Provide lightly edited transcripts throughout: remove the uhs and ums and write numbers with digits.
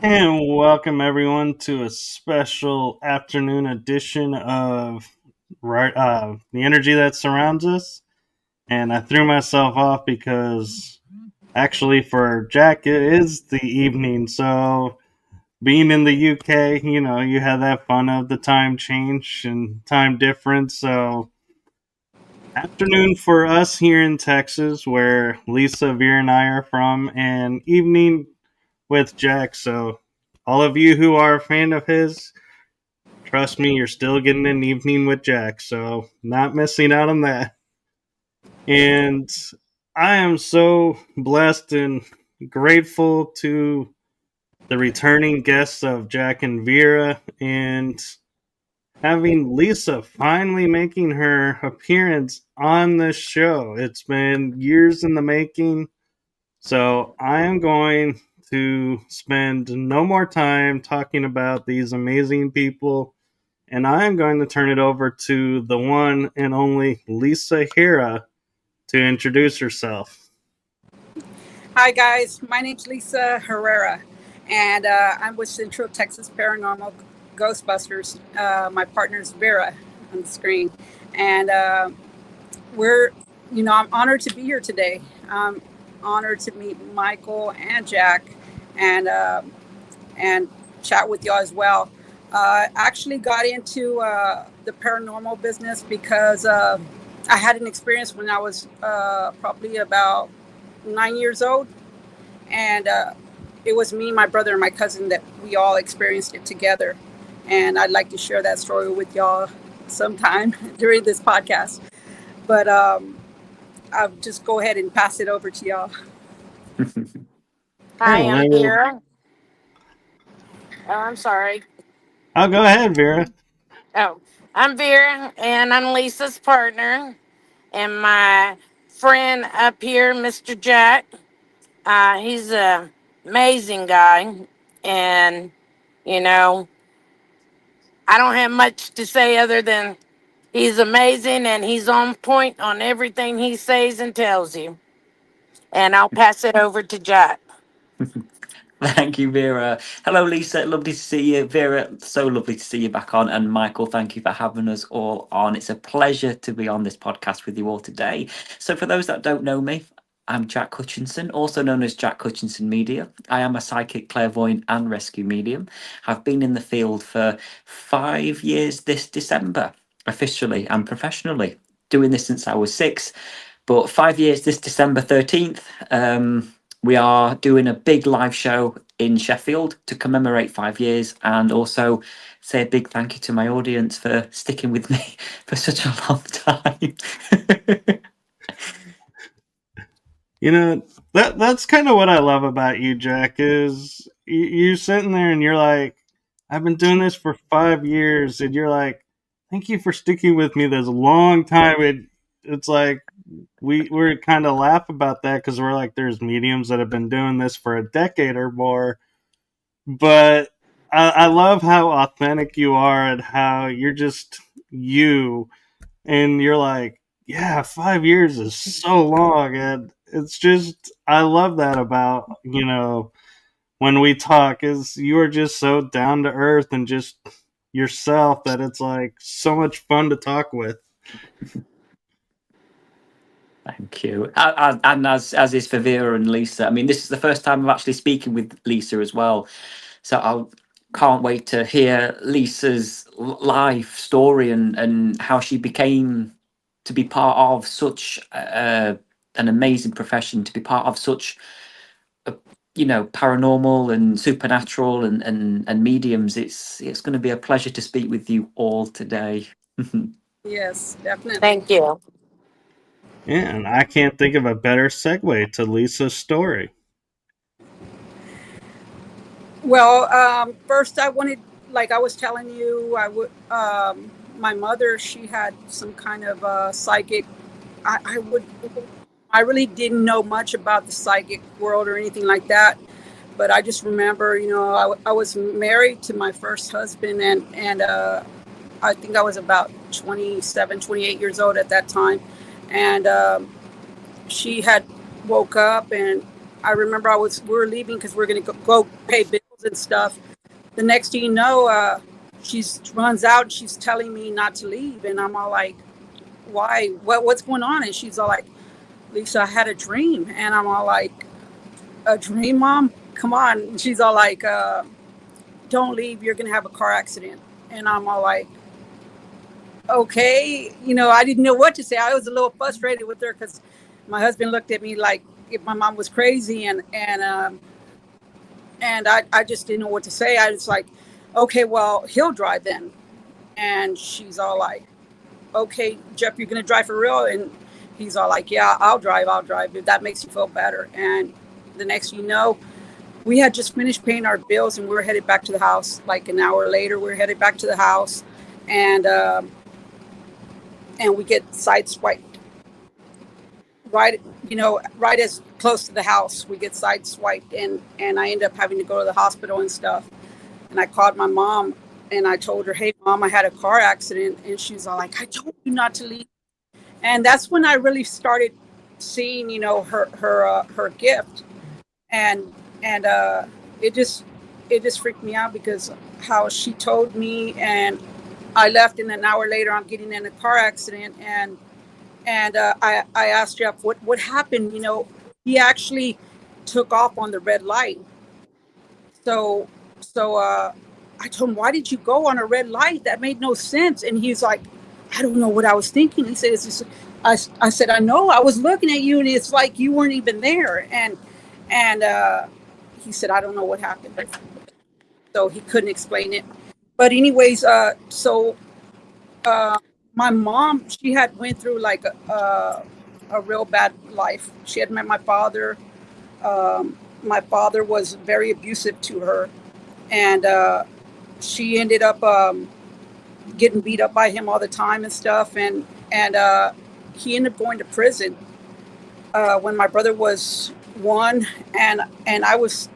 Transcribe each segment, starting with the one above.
And welcome everyone to a special afternoon edition of the energy that surrounds us. And I threw myself off because actually for Jack it is the evening. So being in the UK, you have that fun of the time change and time difference. So afternoon for us here in Texas, where Lisa, Vera, and I are from, and evening with Jack. So all of you who are a fan of his, trust me, you're still getting an evening with Jack, so not missing out on that. And I am so blessed and grateful to the returning guests of Jack and Vera, and having Lisa finally making her appearance on this show. It's been years in the making, so I am going to spend no more time talking about these amazing people, and I am going to turn it over to the one and only Lisa Herrera to introduce herself. Hi, guys. My name's Lisa Herrera, and I'm with Central Texas Paranormal Ghostbusters. My partner's Vera on the screen, and I'm honored to be here today. I'm honored to meet Michael and Jack, and and chat with y'all as well. I actually got into the paranormal business because I had an experience when I was probably about 9 years old, and it was me, my brother, and my cousin that we all experienced it together. And I'd like to share that story with y'all sometime during this podcast. But I'll just go ahead and pass it over to y'all. Hi, I'm Vera. Oh, I'm sorry. I'll go ahead, Vera. Oh, I'm Vera, and I'm Lisa's partner, and my friend up here, Mr. Jack. He's an amazing guy, and you know, I don't have much to say other than he's amazing and he's on point on everything he says and tells you. And I'll pass it over to Jack. Thank you, Vera. Hello, Lisa. Lovely to see you. Vera, so lovely to see you back on. And Michael, thank you for having us all on. It's a pleasure to be on this podcast with you all today. So, for those that don't know me, I'm Jack Hutchinson, also known as Jack Hutchinson Media. I am a psychic, clairvoyant, and rescue medium. I've been in the field for 5 years this December, officially and professionally. Doing this since I was 6, but 5 years this December 13th. We are doing a big live show in Sheffield to commemorate 5 years, and also say a big thank you to my audience for sticking with me for such a long time. That's kind of what I love about you, Jack, is you sitting there and you're like, I've been doing this for 5 years, and you're like, thank you for sticking with me this long time. It's like we're kind of laugh about that because we're like, there's mediums that have been doing this for a decade or more, but I love how authentic you are and how you're just you, and you're like, yeah, 5 years is so long, and it's just I love that about when we talk is you are just so down to earth and just yourself that it's like so much fun to talk with. Thank you. And as is for Vera and Lisa, I mean, this is the first time I'm actually speaking with Lisa as well. So I can't wait to hear Lisa's life story and how she became to be part of such an amazing profession, to be part of such, paranormal and supernatural and mediums. It's going to be a pleasure to speak with you all today. Yes, definitely. Thank you. Yeah, and I can't think of a better segue to Lisa's story. Well, first I wanted, like I was telling you, my mother, she had some kind of psychic. I really didn't know much about the psychic world or anything like that, but I just remember, I was married to my first husband, and I think I was about 27, 28 years old at that time, and she had woke up, and I remember we were leaving because we were going to go pay bills and stuff. The next thing you know, she runs out and she's telling me not to leave. And I'm all like, why? What's going on? And she's all like, Lisa, I had a dream. And I'm all like, a dream, Mom? Come on. And she's all like, don't leave. You're going to have a car accident. And I'm all like, okay. You know, I didn't know what to say. I was a little frustrated with her because my husband looked at me like if my mom was crazy. And I just didn't know what to say. I was like, okay, well, he'll drive then. And she's all like, okay, Jeff, you're going to drive for real? And he's all like, yeah, I'll drive if that makes you feel better. And the next you know, we had just finished paying our bills and we were headed back to the house. Like an hour later, we were headed back to the house, and we get sideswiped. Right, you know, right as close to the house, we get sideswiped, and I end up having to go to the hospital and stuff. And I called my mom and I told her, hey, Mom, I had a car accident. And she's all like, I told you not to leave. And that's when I really started seeing, you know, her gift. And it just freaked me out because how she told me, and I left, and an hour later I'm getting in a car accident. And I asked Jeff, what happened? You know, he actually took off on the red light. So I told him, why did you go on a red light? That made no sense. And he's like, I don't know what I was thinking. He says, I said, I know, I was looking at you and it's like you weren't even there. And he said, I don't know what happened. So he couldn't explain it. But anyways, my mom, she had went through like a real bad life. She had met my father. My father was very abusive to her, and she ended up getting beat up by him all the time and stuff. And he ended up going to prison when my brother was 1, and I was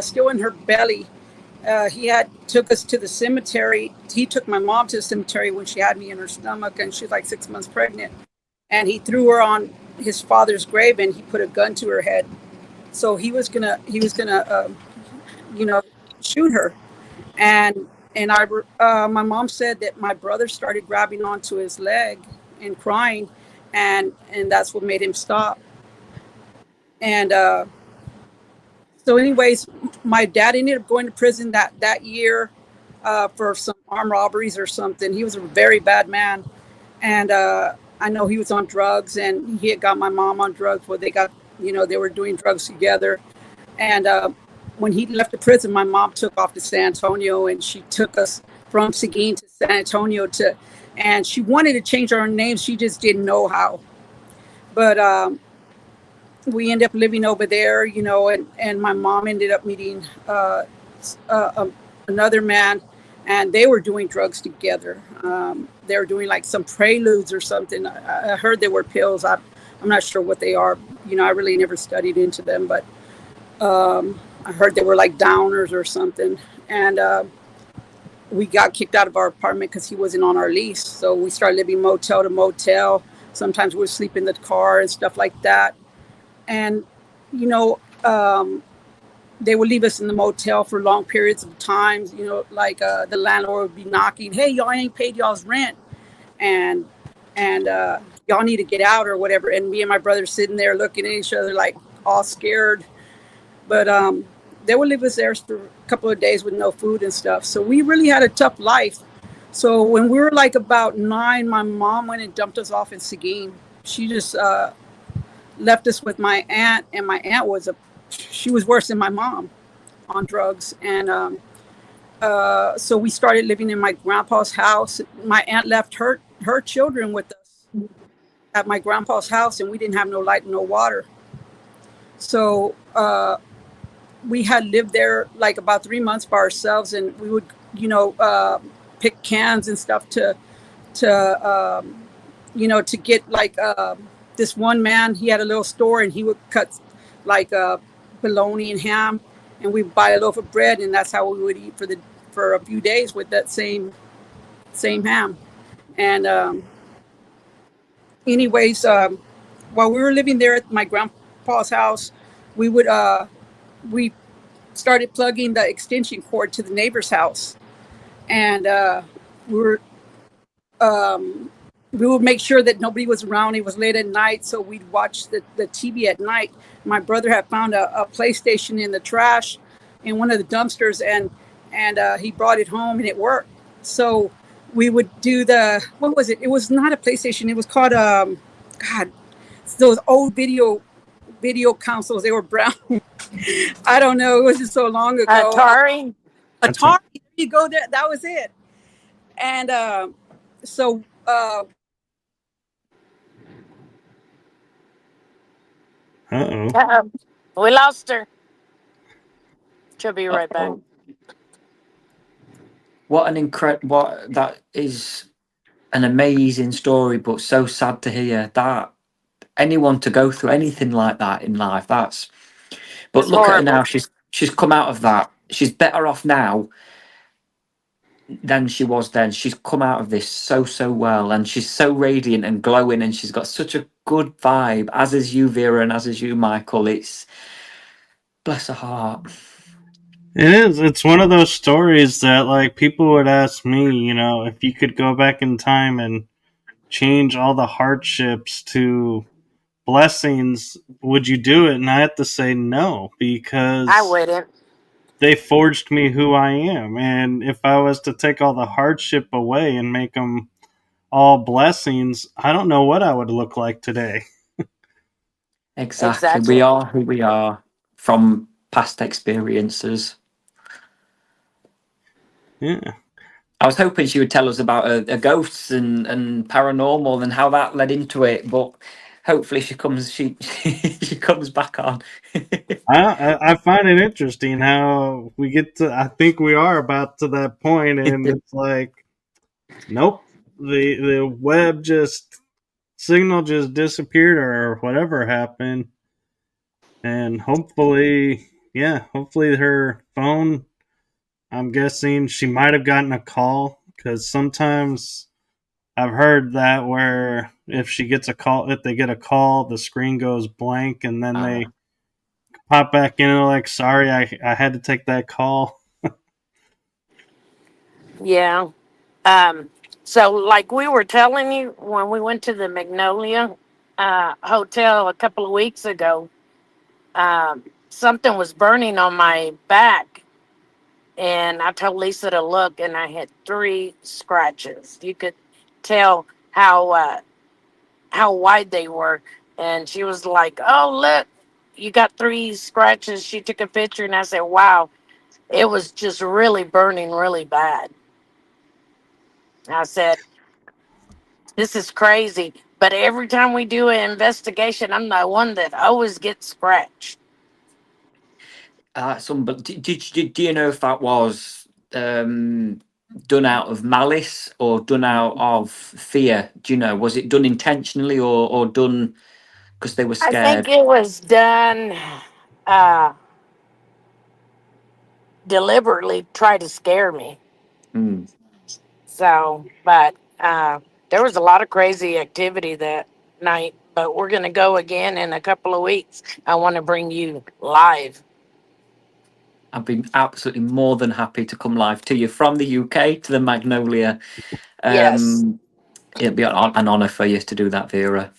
still in her belly. He had took us to the cemetery. He took my mom to the cemetery when she had me in her stomach, and she was like 6 months pregnant. And he threw her on his father's grave, and he put a gun to her head. So he was gonna, shoot her. And my mom said that my brother started grabbing onto his leg and crying, and that's what made him stop. And so anyways, my dad ended up going to prison that year for some armed robberies or something. He was a very bad man. And I know he was on drugs, and he had got my mom on drugs where they got, they were doing drugs together. And when he left the prison, my mom took off to San Antonio, and she took us from Seguin to San Antonio and she wanted to change our names. She just didn't know how. But we ended up living over there, and my mom ended up meeting another man, and they were doing drugs together. They were doing like some preludes or something. I heard they were pills. I'm not sure what they are. I really never studied into them, but I heard they were like downers or something. And we got kicked out of our apartment because he wasn't on our lease. So we started living motel to motel. Sometimes we would sleep in the car and stuff like that. And, they would leave us in the motel for long periods of times, like the landlord would be knocking, hey, y'all ain't paid y'all's rent. And y'all need to get out or whatever. And me and my brother sitting there looking at each other like all scared. But they would leave us there for a couple of days with no food and stuff. So we really had a tough life. So when we were like about 9, my mom went and dumped us off in Seguin. She just left us with my aunt, and my aunt she was worse than my mom on drugs. And so we started living in my grandpa's house. My aunt left her children with us at my grandpa's house, and we didn't have no light and no water. So we had lived there like about 3 months by ourselves, and we would, pick cans and stuff to get like this one man. He had a little store, and he would cut like bologna and ham, and we'd buy a loaf of bread, and that's how we would eat for a few days with that same ham. And anyways, while we were living there at my grandpa's house, we would we started plugging the extension cord to the neighbor's house, and we were we would make sure that nobody was around. It was late at night, so we'd watch the TV at night. My brother had found a PlayStation in the trash in one of the dumpsters, and he brought it home and it worked. So we would do what was it? It was not a PlayStation. It was called God, those old video consoles. They were brown. I don't know. It was just so long ago. Atari. Atari. There you go. There. That was it. And so. Uh-oh. We lost her. She'll be right back. What that is an amazing story, but so sad to hear that anyone to go through anything like that in life. But it's look horrible. at her now. She's come out of that. She's better off now than she was then. She's come out of this so well, and she's so radiant and glowing, and she's got such a good vibe, as is you, Vera, and as is you, Michael. It's bless her heart. It is. It's one of those stories that, like, people would ask me, if you could go back in time and change all the hardships to blessings, would you do it? And I have to say no, because I wouldn't. They forged me who I am. And if I was to take all the hardship away and make them all blessings, I don't know what I would look like today. Exactly. We are who we are from past experiences. Yeah. I was hoping she would tell us about a ghosts and paranormal and how that led into it, but hopefully she comes back on. I find it interesting how we get to. I think we are about to that point, and it's like, nope, the web signal just disappeared or whatever happened, and hopefully her phone. I'm guessing she might have gotten a call, because sometimes I've heard that where if they get a call, the screen goes blank, and then they pop back in and they're like, sorry, I had to take that call. Yeah. So like we were telling you when we went to the Magnolia hotel a couple of weeks ago, something was burning on my back, and I told Lisa to look, and I had 3 scratches. You could tell how wide they were, and she was like, "Oh, look, you got 3 scratches." She took a picture, and I said, "Wow, it was just really burning really bad." I said, "This is crazy." But every time we do an investigation, I'm the one that always gets scratched. But do you know if that was done out of malice or done out of fear? Do you know? Was it done intentionally or done because they were I think scared? it was done deliberately, try to scare me. Mm. So, but there was a lot of crazy activity that night. But we're going to go again in a couple of weeks. I want to bring you live. I've been absolutely more than happy to come live to you from the UK to the Magnolia. Yes. It'll be an honour for you to do that, Vera.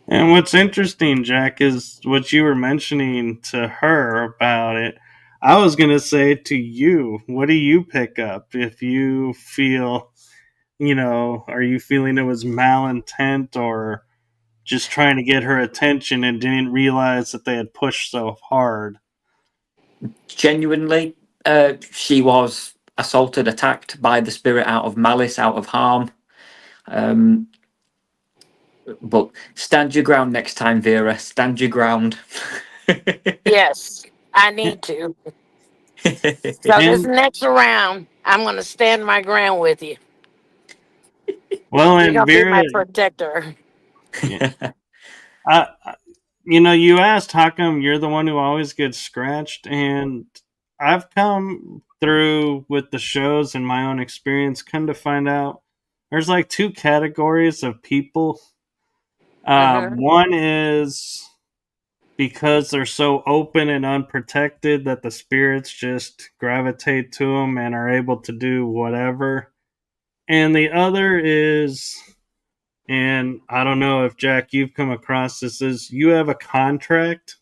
And what's interesting, Jack, is what you were mentioning to her about it. I was going to say to you, what do you pick up if you feel, are you feeling it was malintent or just trying to get her attention and didn't realize that they had pushed so hard? Genuinely, she was assaulted, attacked by the spirit out of malice, out of harm. But stand your ground next time, Vera. Stand your ground. Yes, I need to. So this And next round, I'm going to stand my ground with you. well, You're and going to be Vera, my protector. yeah, you asked how come you're the one who always gets scratched, and I've come through with the shows and my own experience, come to find out there's like 2 categories of people. Mm-hmm. One is because they're so open and unprotected that the spirits just gravitate to them and are able to do whatever. And the other is, and I don't know if Jack you've come across this, is you have a contract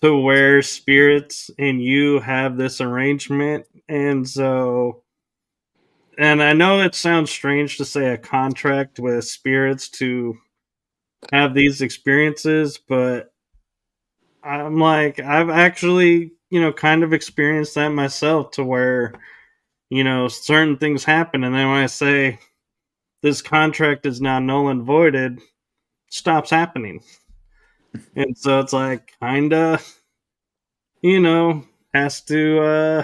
to where spirits and you have this arrangement. And so, and I know it sounds strange to say a contract with spirits to have these experiences, but I'm like, I've actually, kind of experienced that myself to where, certain things happen. And then when I say this contract is now null and voided, stops happening. And so it's like, kind of, has to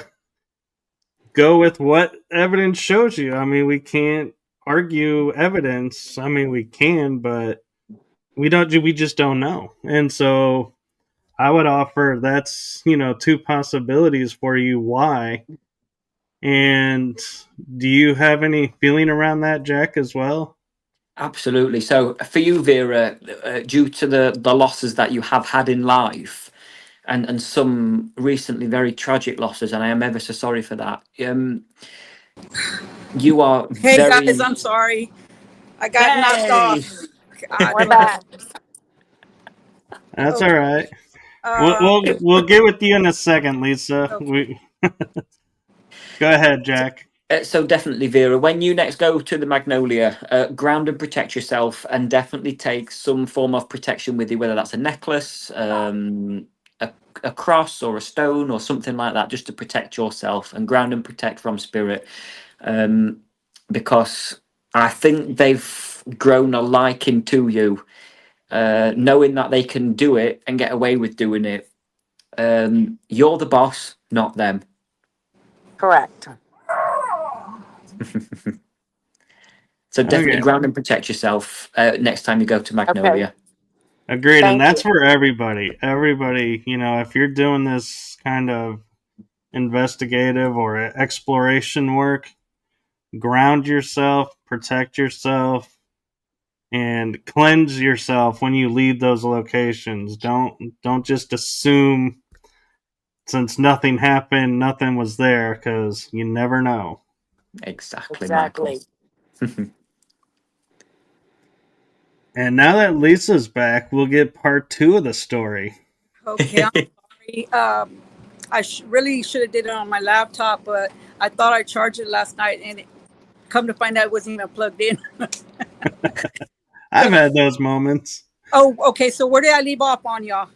go with what evidence shows you. I mean, we can't argue evidence. I mean, we can, but we just don't know. And so I would offer that's, two possibilities for you why. And do you have any feeling around that, Jack, as well? Absolutely. So for you, Vera, due to the losses that you have had in life, and some recently very tragic losses, and I am ever so sorry for that. You are Hey guys, very I'm sorry. I got knocked Yay! off. God. We're back. That's all Okay. right. We'll get with you in a second, Lisa. Okay. Go ahead, Jack. So definitely, Vera, when you next go to the Magnolia, ground and protect yourself, and definitely take some form of protection with you, whether that's a necklace, a cross, or a stone, or something like that, just to protect yourself and ground and protect from spirit. Because I think they've grown a liking to you, knowing that they can do it and get away with doing it. You're the boss, not them. Correct. So definitely Okay. ground and protect yourself next time you go to Magnolia. Agreed, and Thank that's you. for everybody. Everybody, if you're doing this kind of investigative or exploration work, ground yourself, protect yourself, and cleanse yourself when you leave those locations. Don't just assume since nothing happened, nothing was there, because you never know. Exactly, Michael. Exactly. And now that Lisa's back, we'll get part 2 of the story. Okay, I'm sorry. I really should have did it on my laptop, but I thought I charged it last night, and come to find out it wasn't even plugged in. I've had those moments. Oh, okay. So where did I leave off on, y'all?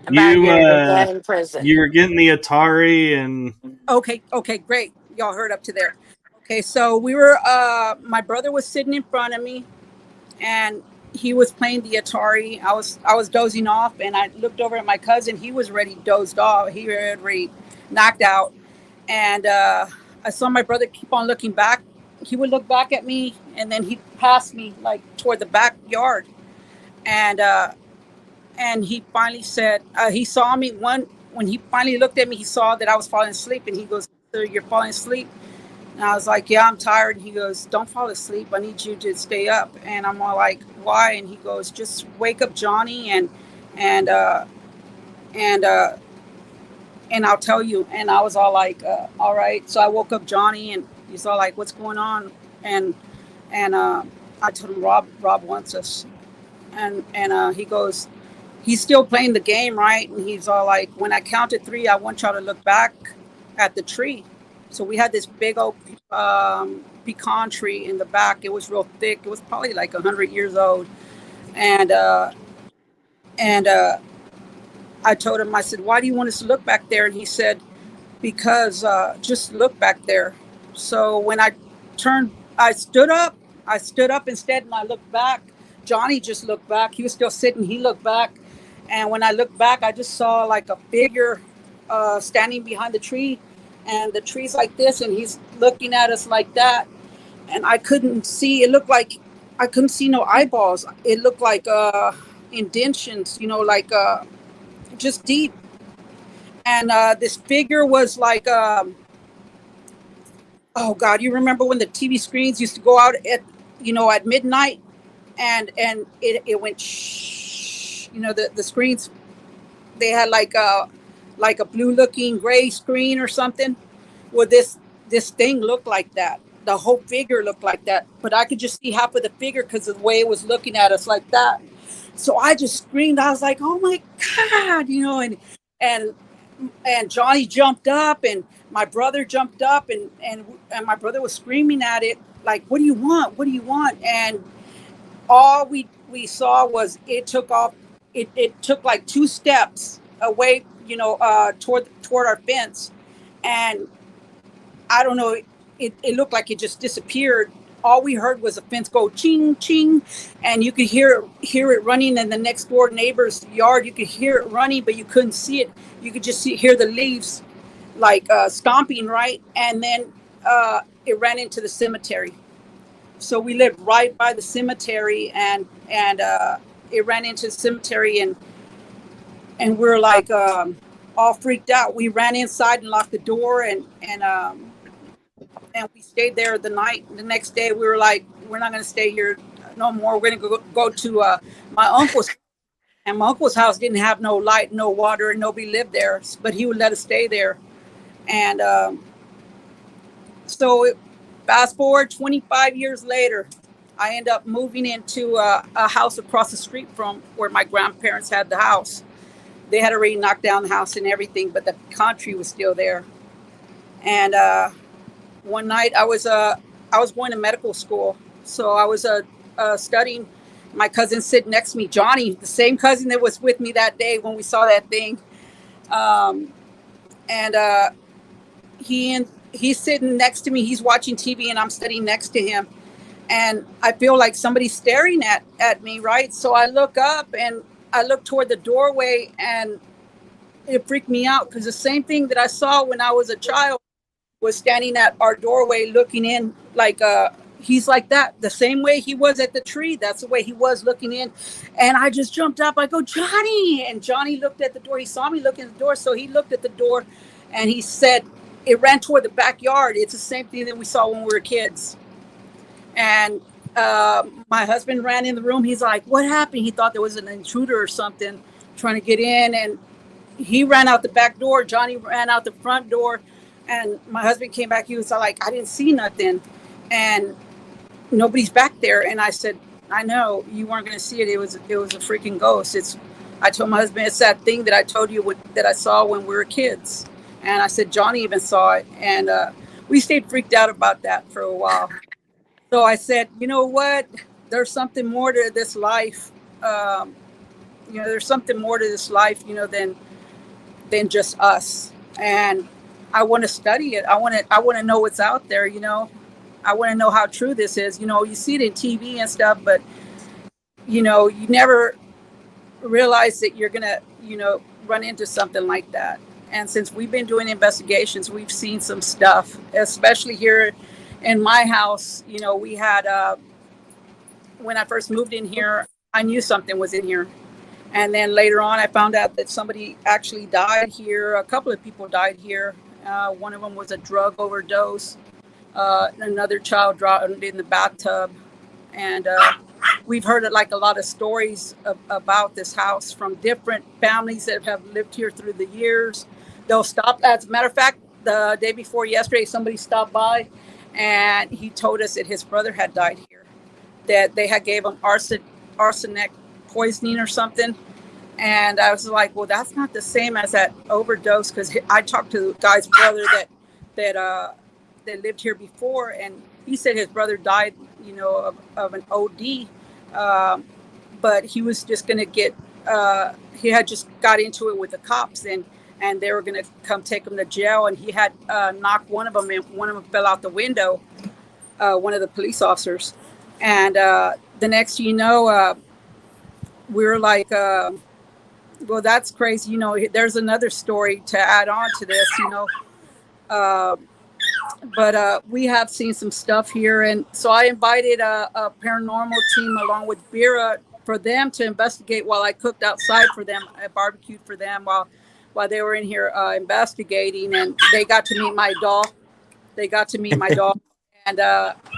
About You your dad in prison. you were getting the Atari and Okay, great. Y'all heard up to there. Okay, so we were. My brother was sitting in front of me, and he was playing the Atari. I was dozing off, and I looked over at my cousin. He was already dozed off. He had already knocked out, and I saw my brother keep on looking back. He would look back at me, and then he'd pass me like toward the backyard, and he finally said he saw me one when he finally looked at me. He saw that I was falling asleep, and he goes, "Sir, you're falling asleep." And I was like, "Yeah, I'm tired." And he goes, "Don't fall asleep. I need you to stay up." And I'm all like, "Why?" And he goes, "Just wake up Johnny, and uh, and uh, and I'll tell you." And I was all like, "All right." So I woke up Johnny, and he's all like, "What's going on?" And I told him, Rob wants us." And he goes, he's still playing the game, right? And he's all like, "When I counted 3, I want y'all to look back at the tree." So we had this big old pecan tree in the back. It was real thick. It was probably like 100 years old. And and I told him, I said, "Why do you want us to look back there?" And he said, "Because just look back there." So when I turned, I stood up. I stood up instead, and I looked back. Johnny just looked back. He was still sitting. He looked back. And when I looked back, I just saw like a figure standing behind the tree. And the tree's like this, and he's looking at us like that. And I couldn't see. It looked like I couldn't see no eyeballs. It looked like indentions, like just deep. And this figure was like, oh God, you remember when the TV screens used to go out at midnight, and it went shh, You know, the screens, they had like a blue looking gray screen or something. Well, this thing looked like that. The whole figure looked like that, but I could just see half of the figure because of the way it was looking at us like that. So I just screamed. I was like, "Oh my God!" You know, and Johnny jumped up, and my brother jumped up, and my brother was screaming at it like, "What do you want? What do you want?" And all we saw was it took off. It took like 2 steps away, you know, toward our fence, and I don't know. It looked like it just disappeared. All we heard was a fence go ching ching, and you could hear it running in the next door neighbor's yard. You could hear it running, but you couldn't see it. You could just hear the leaves like stomping, right? And then it ran into the cemetery. So we lived right by the cemetery, and it ran into the cemetery, and we're like all freaked out. We ran inside and locked the door, and we stayed there the night. The next day, we were like, we're not going to stay here no more. We're going to go to my uncle's. And my uncle's house didn't have no light, no water, and nobody lived there. But he would let us stay there. And fast forward 25 years later, I end up moving into a house across the street from where my grandparents had the house. They had already knocked down the house and everything, but the country was still there. And one night I was going to medical school, so I was studying. My cousin sitting next to me, Johnny, the same cousin that was with me that day when we saw that thing, and he's sitting next to me. He's watching TV, and I'm studying next to him, and I feel like somebody's staring at me, right? So I look up and I look toward the doorway, and it freaked me out because the same thing that I saw when I was a child was standing at our doorway looking in, like he's like that, the same way he was at the tree. That's the way he was looking in. And I just jumped up. I go, Johnny. And Johnny looked at the door. He saw me looking at the door. So he looked at the door and he said, it ran toward the backyard. It's the same thing that we saw when we were kids. And my husband ran in the room. He's like, what happened? He thought there was an intruder or something trying to get in. And he ran out the back door. Johnny ran out the front door. And my husband came back. He was like, I didn't see nothing. And nobody's back there. And I said, I know you weren't going to see it. It was a freaking ghost. I told my husband, it's that thing that I told you that I saw when we were kids. And I said, Johnny even saw it. And we stayed freaked out about that for a while. So I said, you know what? There's something more to this life. There's something more to this life, than just us. And I want to study it. I want to know what's out there, I want to know how true this is. You see it in TV and stuff, but, you never realize that you're going to, run into something like that. And since we've been doing investigations, we've seen some stuff, especially here in my house. We had, when I first moved in here, I knew something was in here. And then later on, I found out that somebody actually died here. A couple of people died here. One of them was a drug overdose. Another child drowned in the bathtub. And we've heard like a lot of stories about this house from different families that have lived here through the years. They'll stop. As a matter of fact, the day before yesterday, somebody stopped by and he told us that his brother had died here, that they had gave him arsenic poisoning or something. And I was like, well, that's not the same as that overdose, because I talked to the guy's brother that lived here before, and he said his brother died, of an OD, but he was just going to get, he had just got into it with the cops, and they were going to come take him to jail, and he had knocked one of them, and one of them fell out the window, one of the police officers. And the next we were like, well, that's crazy. There's another story to add on to this, but we have seen some stuff here. And so I invited a paranormal team along with Vera for them to investigate while I cooked outside for them. I barbecued for them while they were in here investigating. And they got to meet my doll. And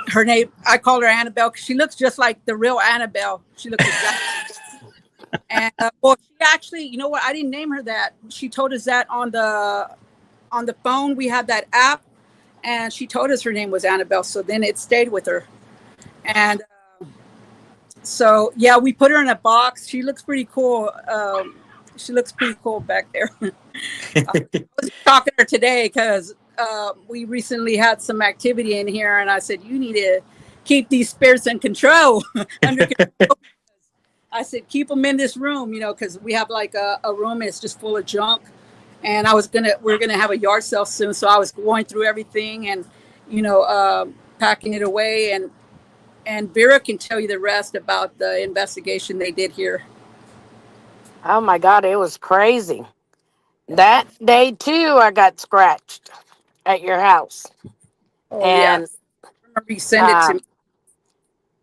her name, I call her Annabelle because she looks just like the real Annabelle. She looks exactly. And well, she actually, you know what? I didn't name her that. She told us that on the phone. We had that app, and she told us her name was Annabelle. So then it stayed with her. And so yeah, we put her in a box. She looks pretty cool. She looks pretty cool back there. I was talking to her today because we recently had some activity in here, and I said, you need to keep these spirits in control, under control. I said, keep them in this room, because we have like a room that's just full of junk. And we're gonna have a yard sale soon, so I was going through everything and, packing it away, and Vera can tell you the rest about the investigation they did here. Oh my God, it was crazy. That day too, I got scratched at your house, Oh yeah, and remember you send it to uh, me.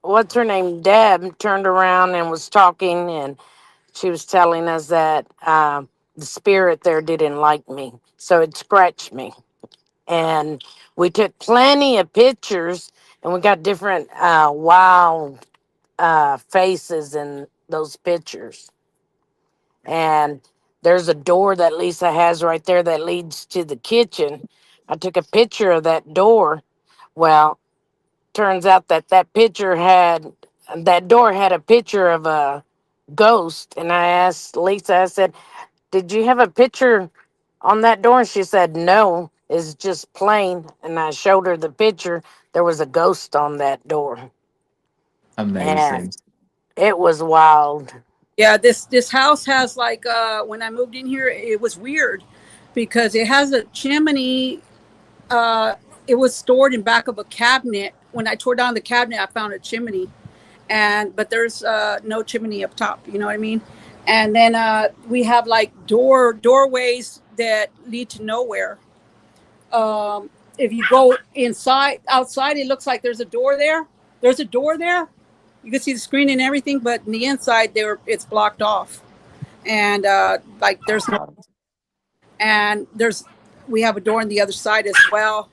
what's her name? Deb turned around and was talking, and she was telling us that the spirit there didn't like me, so it scratched me. And we took plenty of pictures, and we got different wild faces in those pictures. And there's a door that Lisa has right there that leads to the kitchen. I took a picture of that door. Well, turns out that door had a picture of a ghost. And I asked Lisa, I said, did you have a picture on that door? And she said, no, it's just plain. And I showed her the picture. There was a ghost on that door. And Amazing. it was wild. Yeah, this house has like when I moved in here, it was weird because it has a chimney. It was stored in back of a cabinet. When I tore down the cabinet, I found a chimney, but there's no chimney up top. You know what I mean? And then we have like doorways that lead to nowhere. If you go outside, it looks like there's a door there. There's a door there. You can see the screen and everything, but in the inside there, it's blocked off. And like there's no, Wow. and we have a door on the other side as well.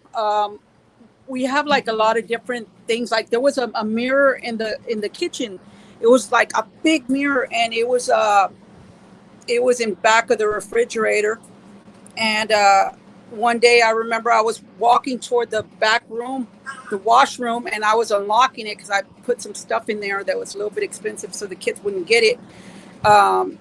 We have like a lot of different things. Like there was a mirror in the kitchen. It was like a big mirror, and it was in back of the refrigerator. And one day I remember I was walking toward the back room, the washroom, and I was unlocking it because I put some stuff in there that was a little bit expensive so the kids wouldn't get it. Um,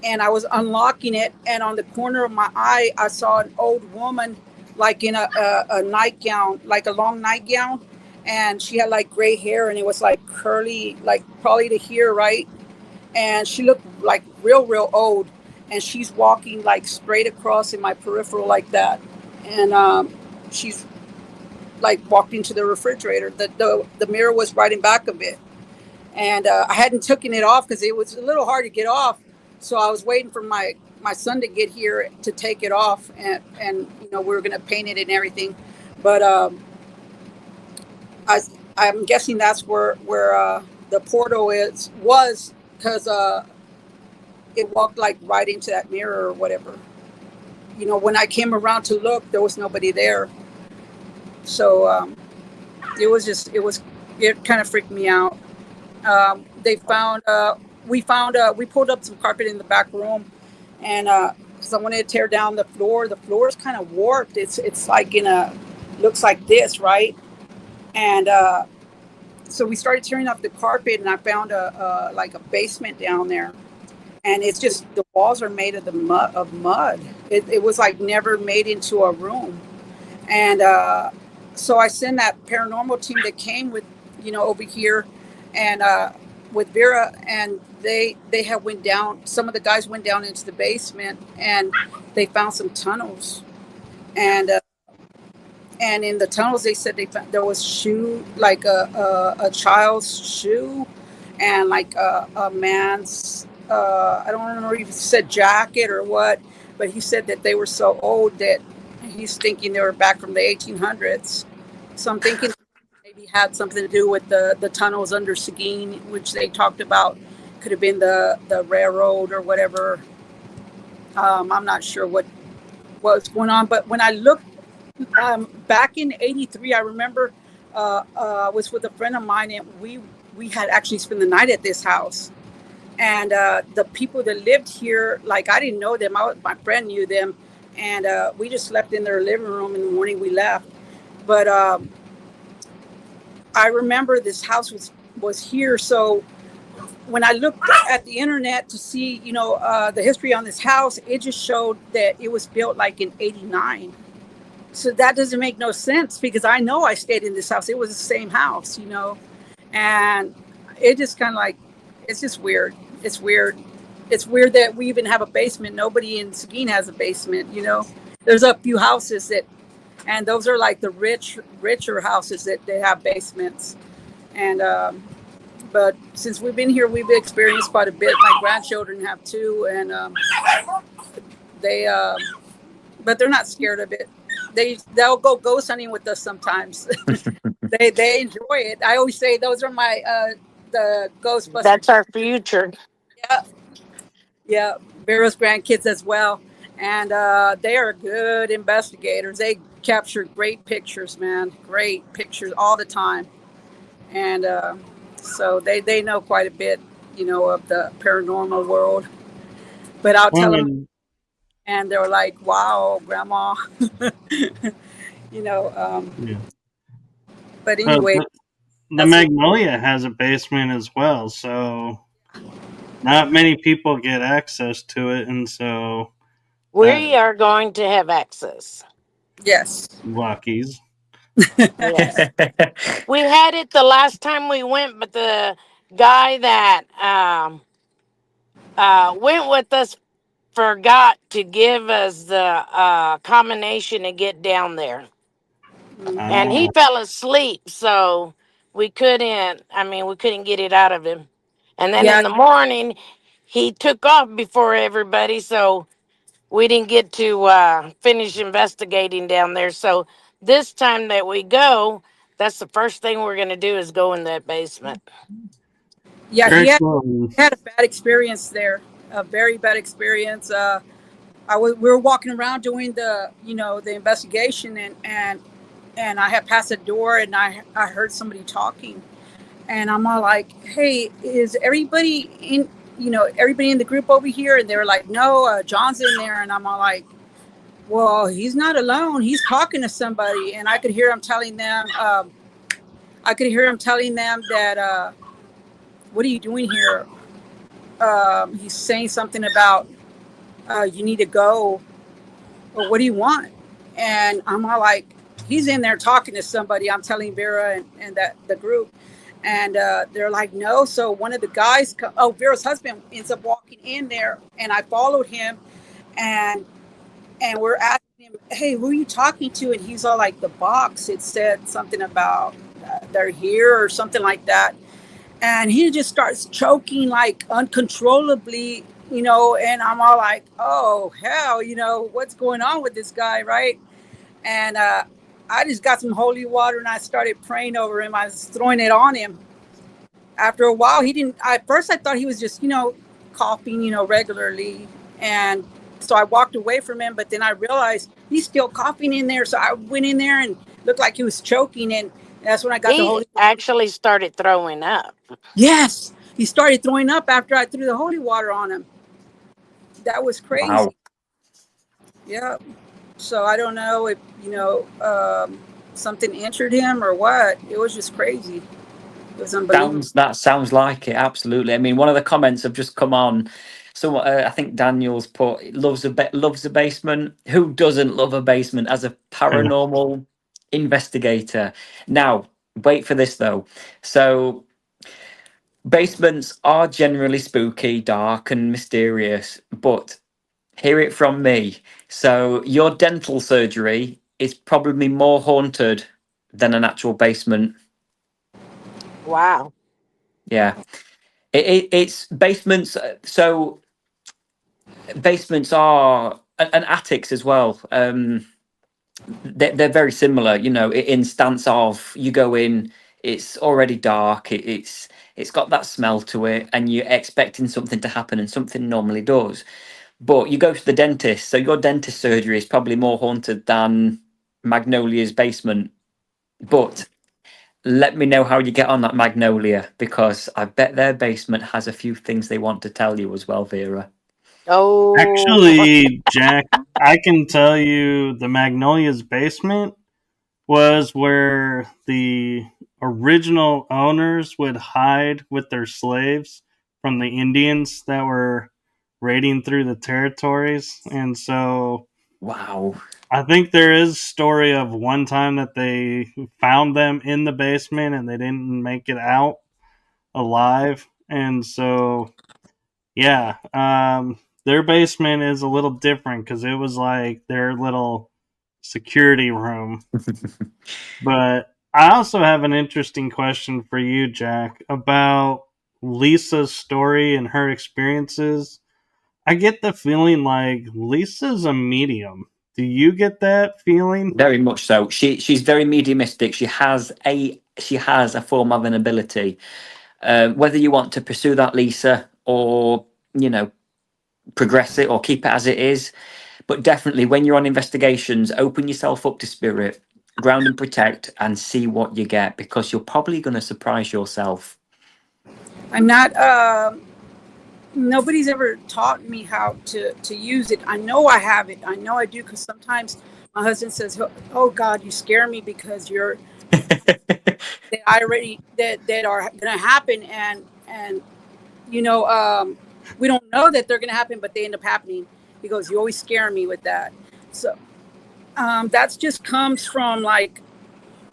and I was unlocking it, and on the corner of my eye, I saw an old woman, like in a nightgown, like a long nightgown, and she had like gray hair, and it was like curly, like probably to here, right? And she looked like real old, and she's walking like straight across in my peripheral like that, and she's like walked into the refrigerator. The mirror was right in back of it, and I hadn't taken it off because it was a little hard to get off. So I was waiting for my son to get here to take it off, and we were gonna paint it and everything, but I I'm guessing that's where the portal was because it walked like right into that mirror or whatever. When I came around to look, there was nobody there. So it kind of freaked me out. They found we pulled up some carpet in the back room, and because I wanted to tear down the floor. The floor is kind of warped. It's like looks like this, right? And so we started tearing off the carpet, and I found like a basement down there, and it's just the walls are made of mud. It was like never made into a room, and so I sent that paranormal team that came with over here, and with Vera, and they have went down. Some of the guys went down into the basement, and they found some tunnels, and in the tunnels they said they found there was shoe, like a child's shoe, and like a man's I don't remember if he said jacket or what, but he said that they were so old that he's thinking they were back from the 1800s. So I'm thinking maybe had something to do with the tunnels under Seguin, which they talked about could have been the railroad or whatever. I'm not sure what was going on, but when I looked back in '83, I remember I was with a friend of mine, and we had actually spent the night at this house. And the people that lived here, like I didn't know them. My friend knew them, and we just slept in their living room. In the morning, we left. But I remember this house was here. So when I looked at the internet to see, the history on this house, it just showed that it was built like in '89. So that doesn't make no sense because I know I stayed in this house. It was the same house, and it just kind of like, it's just weird. It's weird. It's weird that we even have a basement. Nobody in Seguin has a basement, There's a few houses and those are like the richer houses that they have basements. And, but since we've been here, we've experienced quite a bit. My grandchildren have too. And they, but they're not scared of it. They'll go ghost hunting with us sometimes. they enjoy it. I always say those are my the Ghostbusters. That's our future. Yeah, Vera's grandkids as well, and they are good investigators. They capture great pictures, man. Great pictures all the time, and so they know quite a bit, of the paranormal world. But I'll tell them, and they're like, "Wow, Grandma," Yeah. But anyway, the Magnolia has a basement as well, so not many people get access to it, and so we are going to have access. Yes. Luckies. Yes. We had it the last time we went, but the guy that went with us forgot to give us the combination to get down there. And he fell asleep, so we couldn't get it out of him. And then in the morning, he took off before everybody, so we didn't get to finish investigating down there. So this time that we go, that's the first thing we're going to do is go in that basement. Yeah, he had a bad experience there, a very bad experience. We were walking around doing the investigation, and I had passed a door, and I heard somebody talking, and I'm all like, "Hey, is everybody in the group over here?" And they were like, "No, John's in there," and I'm all like, "Well, he's not alone. He's talking to somebody," and I could hear him telling them. That, "What are you doing here?" He's saying something about, "You need to go," or "What do you want?" And I'm all like, he's in there talking to somebody. I'm telling Vera and that the group, and they're like, "No." So one of the guys, Vera's husband, ends up walking in there, and I followed him, and we're asking him, "Hey, who are you talking to?" And he's all like, "The box. It said something about they're here," or something like that. And he just starts choking like uncontrollably, and I'm all like, "Oh, hell, what's going on with this guy," right? And I just got some holy water and I started praying over him. I was throwing it on him. After a while, he didn't. At first, I thought he was just, coughing, regularly. And so I walked away from him, but then I realized he's still coughing in there. So I went in there and looked like he was choking. And that's when I got the holy water. Actually started throwing up. Yes, he started throwing up after I threw the holy water on him. That was crazy. Wow. Yeah. So I don't know if, something injured him or what. It was just crazy. It was unbelievable. That sounds like it. Absolutely. I mean, one of the comments have just come on. So I think Daniel's put loves a basement. Who doesn't love a basement as a paranormal investigator? Now, wait for this though. So basements are generally spooky, dark, and mysterious, but hear it from me. So your dental surgery is probably more haunted than an actual basement. Wow. Yeah. It's basements. So basements are and attics as well. They're very similar, in stance of you go in, it's already dark, it's got that smell to it, and you're expecting something to happen, and something normally does. But you go to the dentist, so your dentist surgery is probably more haunted than Magnolia's basement. But Let me know how you get on that Magnolia, because I bet their basement has a few things they want to tell you as well, Vera. Oh, Actually, Jack, I can tell you the Magnolia's basement was where the original owners would hide with their slaves from the Indians that were raiding through the territories. And so Wow. I think there is a story of one time that they found them in the basement and they didn't make it out alive. And so, yeah, their basement is a little different because it was like their little security room. But I also have an interesting question for you, Jack, about Lisa's story and her experiences. I get the feeling like Lisa's a medium. Do you get that feeling? Very much so. She's very mediumistic. She has a form of an ability. Whether you want to pursue that, Lisa, or progress it or keep it as it is, but definitely when you're on investigations, open yourself up to spirit, ground and protect, and see what you get, because you're probably going to surprise yourself. I'm not. Nobody's ever taught me how to use it. I know I have it. I know I do, because sometimes my husband says, "Oh God, you scare me because you're that I already that are going to happen," and we don't know that they're going to happen, but they end up happening. He goes, "You always scare me with that." So that's just comes from, like,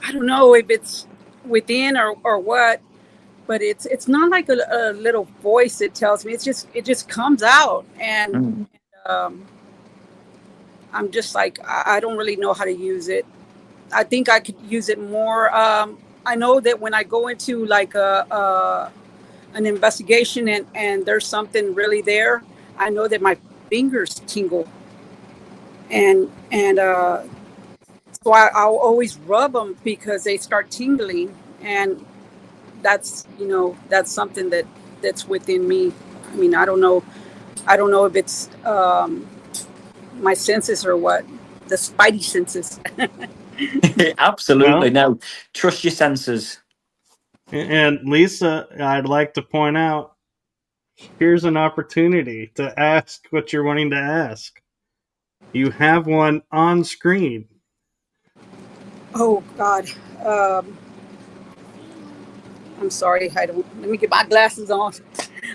I don't know if it's within or what, but it's not like a little voice that tells me. It just comes out, and Mm. um, I'm just like, I don't really know how to use it. I think I could use it more. I know that when I go into like an investigation and there's something really there, I know that my fingers tingle, and so I'll always rub them because they start tingling, and that's something that's within me. I mean, I don't know if it's my senses or what, the spidey senses. Absolutely. Well, No, trust your senses. and Lisa, I'd like to point out here's an opportunity to ask what you're wanting to ask. You have one on screen. Oh God, um, I'm sorry. I don't. Let me get my glasses on.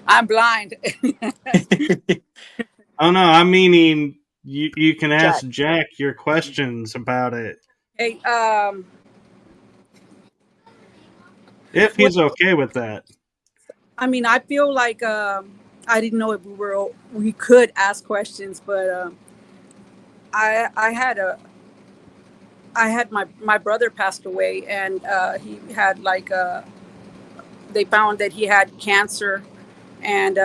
I'm blind. Oh no, I'm meaning you can Jack. ask Jack your questions about it Hey, if what? he's okay with that. I mean, I feel like I didn't know if we could ask questions, but I had my brother passed away, and he had like they found that he had cancer, and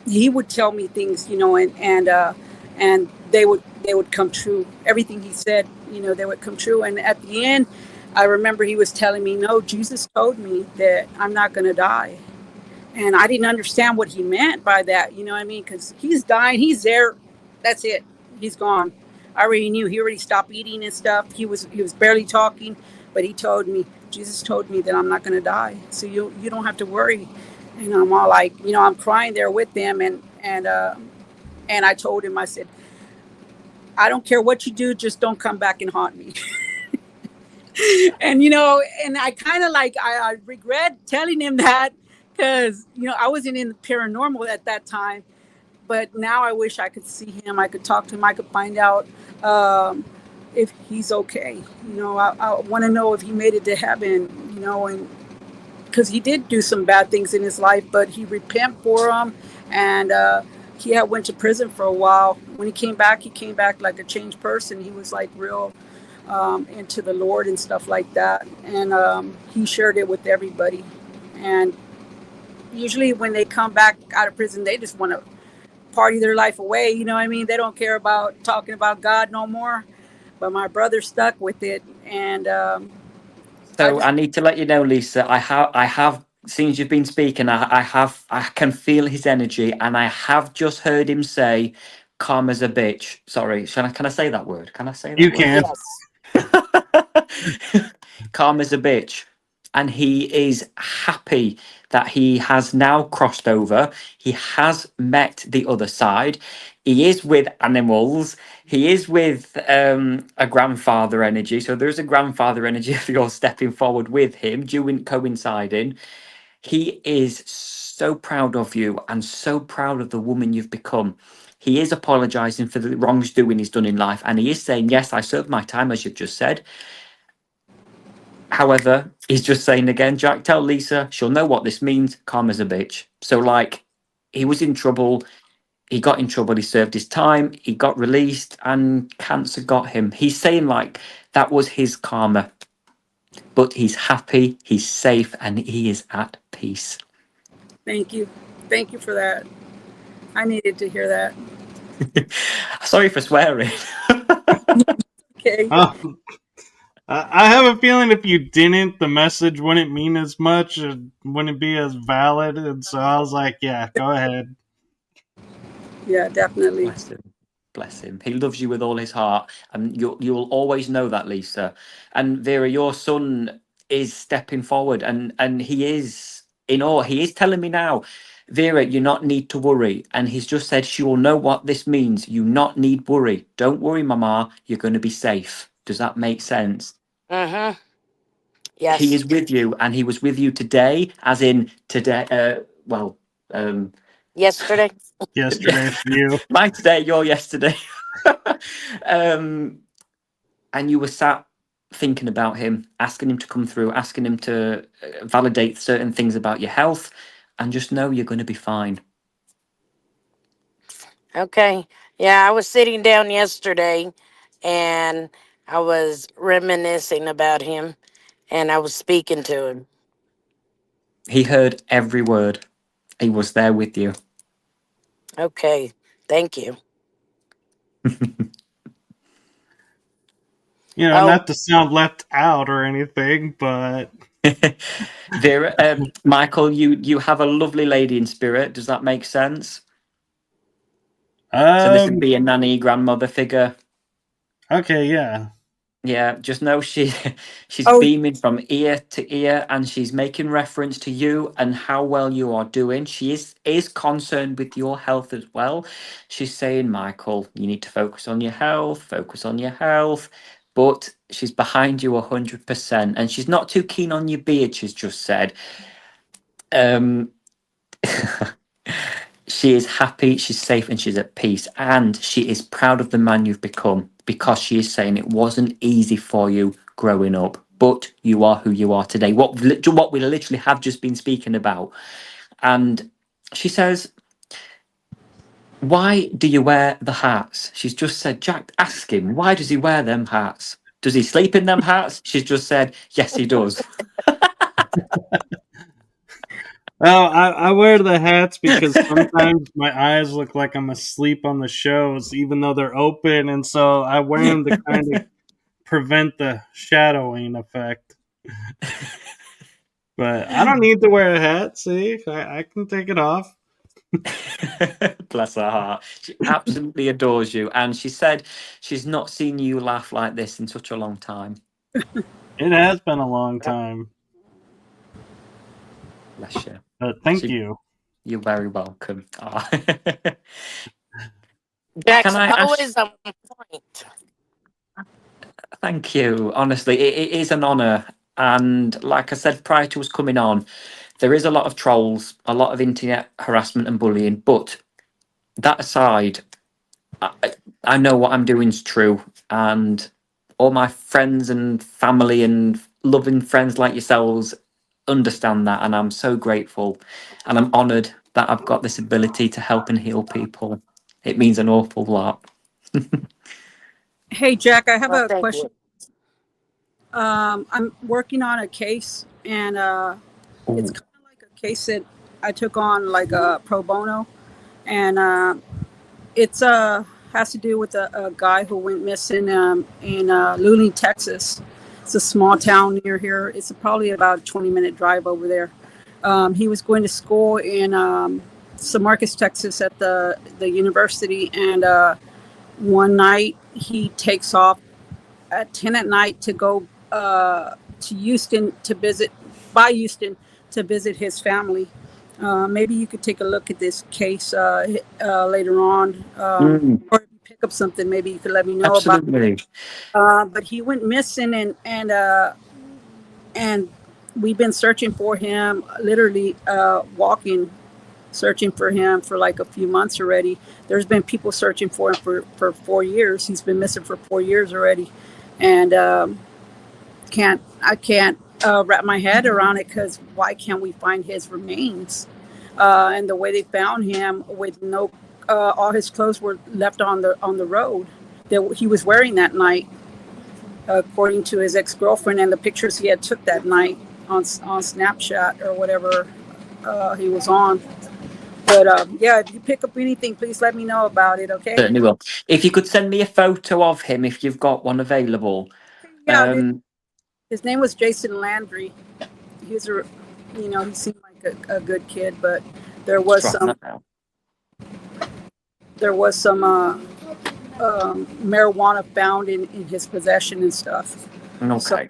he would tell me things, and they would come true. Everything he said, they would come true. And at the end, I remember he was telling me, "No, Jesus told me that I'm not going to die." And I didn't understand what he meant by that. You know what I mean? Because he's dying, he's there. That's it. He's gone. I already knew. He already stopped eating and stuff. He was barely talking, but he told me, Jesus told me that I'm not going to die, so you don't have to worry. And I'm all like, I'm crying there with them, and I told him, I said, I don't care what you do, just don't come back and haunt me. And I kind of like, I regret telling him that, because I wasn't in the paranormal at that time, but now I wish I could see him, I could talk to him, I could find out if he's okay. I want to know if he made it to heaven, and because he did do some bad things in his life, but he repent for them, and he had went to prison for a while. When he came back like a changed person. He was like real into the Lord and stuff like that, and he shared it with everybody. And usually when they come back out of prison, they just want to party their life away. You know what I mean? They don't care about talking about God no more. But my brother stuck with it, and I So just I need to let you know, Lisa, I have since you've been speaking, I can feel his energy, and I have just heard him say, "Calm as a bitch." Sorry, can I say that word? Can I say You that word? can. Yes. Calm as a bitch. and he is happy that he has now crossed over. He has met the other side. He is with animals. He is with a grandfather energy. So there's a grandfather energy if you're stepping forward with him, coinciding. He is so proud of you and so proud of the woman you've become. He is apologizing for the wrongs doing he's done in life, and he is saying, yes, I served my time, as you've just said. However, he's just saying again, Jack, tell Lisa, she'll know what this means. Karma's a bitch. So, like, he was in trouble. He got in trouble. He served his time. He got released, and cancer got him. He's saying, like, that was his karma. But he's happy, he's safe, and he is at peace. Thank you. Thank you for that. I needed to hear that. Sorry for swearing. Okay. I have a feeling if you didn't, the message wouldn't mean as much, it wouldn't be as valid, and so I was like, yeah, go ahead. Yeah, definitely. Bless him. Bless him. He loves you with all his heart, and you'll always know that, Lisa. And Vera, your son is stepping forward, and he is in awe. He is telling me now, Vera, you not need to worry. And he's just said she will know what this means. You not need worry. Don't worry, Mama. You're going to be safe. Does that make sense? Mm-hmm. Yes. He is with you, and he was with you today, as in today. Yesterday. Yesterday for you. My today, your yesterday. And you were sat thinking about him, asking him to come through, asking him to validate certain things about your health, and just know you're going to be fine. Okay. Yeah, I was sitting down yesterday and I was reminiscing about him and I was speaking to him. He heard every word. He was there with you. Okay. Thank you. You know, not to sound left out or anything, but Vera, Michael, you have a lovely lady in spirit. Does that make sense? So this would be a nanny, grandmother figure. Okay, yeah. Yeah, just know she's beaming from ear to ear, and she's making reference to you and how well you are doing. She is concerned with your health as well. She's saying, Michael, you need to focus on your health, focus on your health. But she's behind you 100%, and she's not too keen on your beard. She's just said, she is happy, she's safe, and she's at peace, and she is proud of the man you've become, because she is saying it wasn't easy for you growing up, but you are who you are today. What we literally have just been speaking about. And she says, why do you wear the hats? She's just said, Jack, ask him, why does he wear them hats? Does he sleep in them hats? She's just said, yes, he does. Well, I wear the hats because sometimes my eyes look like I'm asleep on the shows, even though they're open, and so I wear them to kind of prevent the shadowing effect. But I don't need to wear a hat. See, I can take it off. Bless her heart. She absolutely adores you, and she said she's not seen you laugh like this in such a long time. It has been a long time. Bless you. But thank you. You're very welcome. Oh. Jack's always on point. Thank you. Honestly, it is an honour. And like I said prior to us coming on, there is a lot of trolls, a lot of internet harassment and bullying. But that aside, I know what I'm doing is true. And all my friends and family and loving friends like yourselves understand that. And I'm so grateful. And I'm honoured that I've got this ability to help and heal people. It means an awful lot. Hey, Jack, I have a Thank question. I'm working on a case, and it's kind of like a case that I took on like a pro bono, and it's has to do with a guy who went missing in Luling, Texas. It's a small town near here. It's probably about a 20-minute drive over there. He was going to school in San Marcos, Texas, at the university, and one night he takes off at 10 at night to go to Houston to visit by Houston to visit his family. Maybe you could take a look at this case later on, or if you pick up something, maybe you could let me know about. Absolutely. But he went missing, and we've been searching for him, literally walking, searching for him for like a few months already. There's been people searching for him for 4 years. He's been missing for 4 years already, and I can't wrap my head around it, because why can't we find his remains? And the way they found him, with no, all his clothes were left on the road that he was wearing that night, according to his ex-girlfriend, and the pictures he had took that night on Snapchat or whatever he was on. But yeah, if you pick up anything, please let me know about it. Okay? Certainly will. If you could send me a photo of him, if you've got one available. Yeah. His name was Jason Landry. He was he seemed like a good kid, but there was some marijuana found in his possession and stuff. Okay. So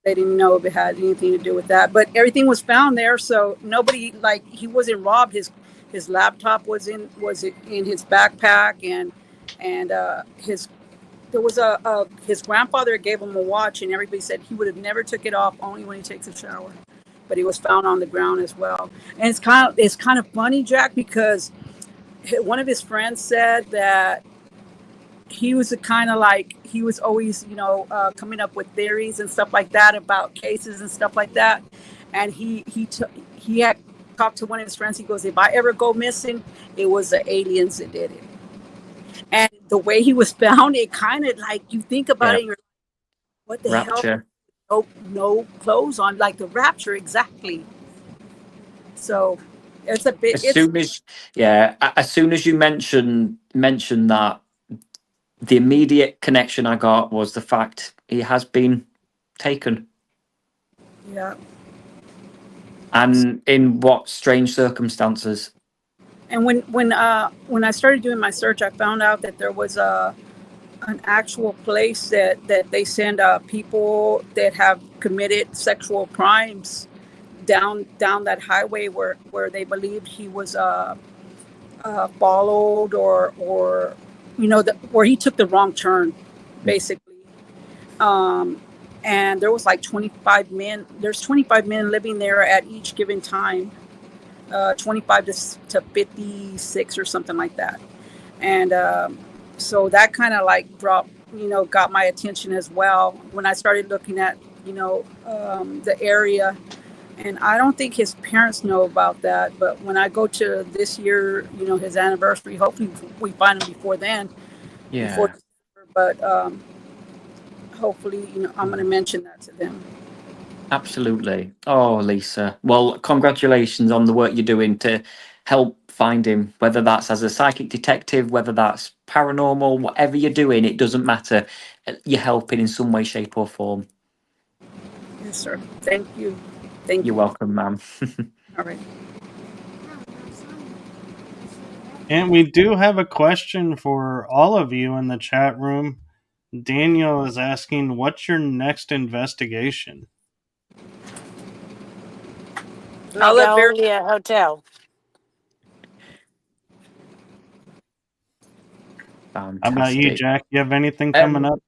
they didn't know if it had anything to do with that, but everything was found there, so nobody, like, he wasn't robbed. His laptop was in his backpack, and his grandfather gave him a watch, and everybody said he would have never took it off, only when he takes a shower. But he was found on the ground as well. And it's kind of funny, Jack, because one of his friends said that he was he was always, coming up with theories and stuff like that about cases and stuff like that. And he had talked to one of his friends. He goes, if I ever go missing, it was the aliens that did it. And the way he was found, it kind of, like, you think about it, and you're like, what the Rapture. hell? No clothes on, like the Rapture, exactly. So it's a bit. As soon as you mentioned that, the immediate connection I got was the fact he has been taken. Yeah. And in what strange circumstances? And when I started doing my search, I found out that there was an actual place that they send people that have committed sexual crimes down that highway where they believed he was followed, or where he took the wrong turn, basically. And there was like 25 men. There's 25 men living there at each given time. 25 to 56 or something like that. And so that kind of like got my attention as well when I started looking at, the area. And I don't think his parents know about that. But when I go to this year, his anniversary, hopefully we find him before then. Yeah. Before December, but hopefully, I'm going to mention that to them. Absolutely. Oh, Lisa. Well, congratulations on the work you're doing to help find him, whether that's as a psychic detective, whether that's paranormal, whatever you're doing, it doesn't matter. You're helping in some way, shape or form. Yes, sir. Thank you. You're welcome, ma'am. All right. And we do have a question for all of you in the chat room. Daniel is asking, what's your next investigation? Magnolia Hotel. Fantastic. How about you, Jack? You have anything coming up?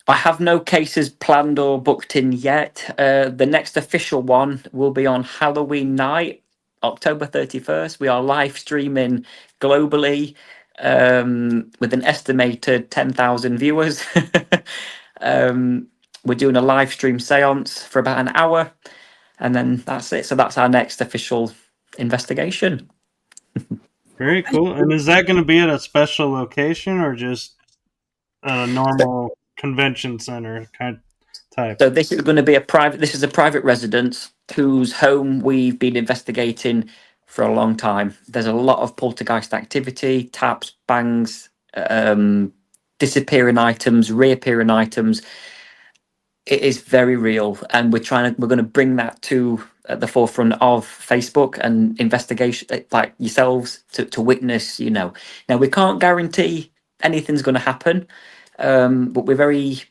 I have no cases planned or booked in yet. The next official one will be on Halloween night, October 31st. We are live streaming globally with an estimated 10,000 viewers. We're doing a live stream seance for about an hour, and then that's it. So that's our next official investigation. Very cool. And is that going to be at a special location or just a normal convention center type? So this is going to be a private residence whose home we've been investigating for a long time. There's a lot of poltergeist activity, taps, bangs, disappearing items, reappearing items. It is very real, and we're going to bring that to the forefront of Facebook and investigation, like yourselves, to witness. Now we can't guarantee anything's going to happen, but we're very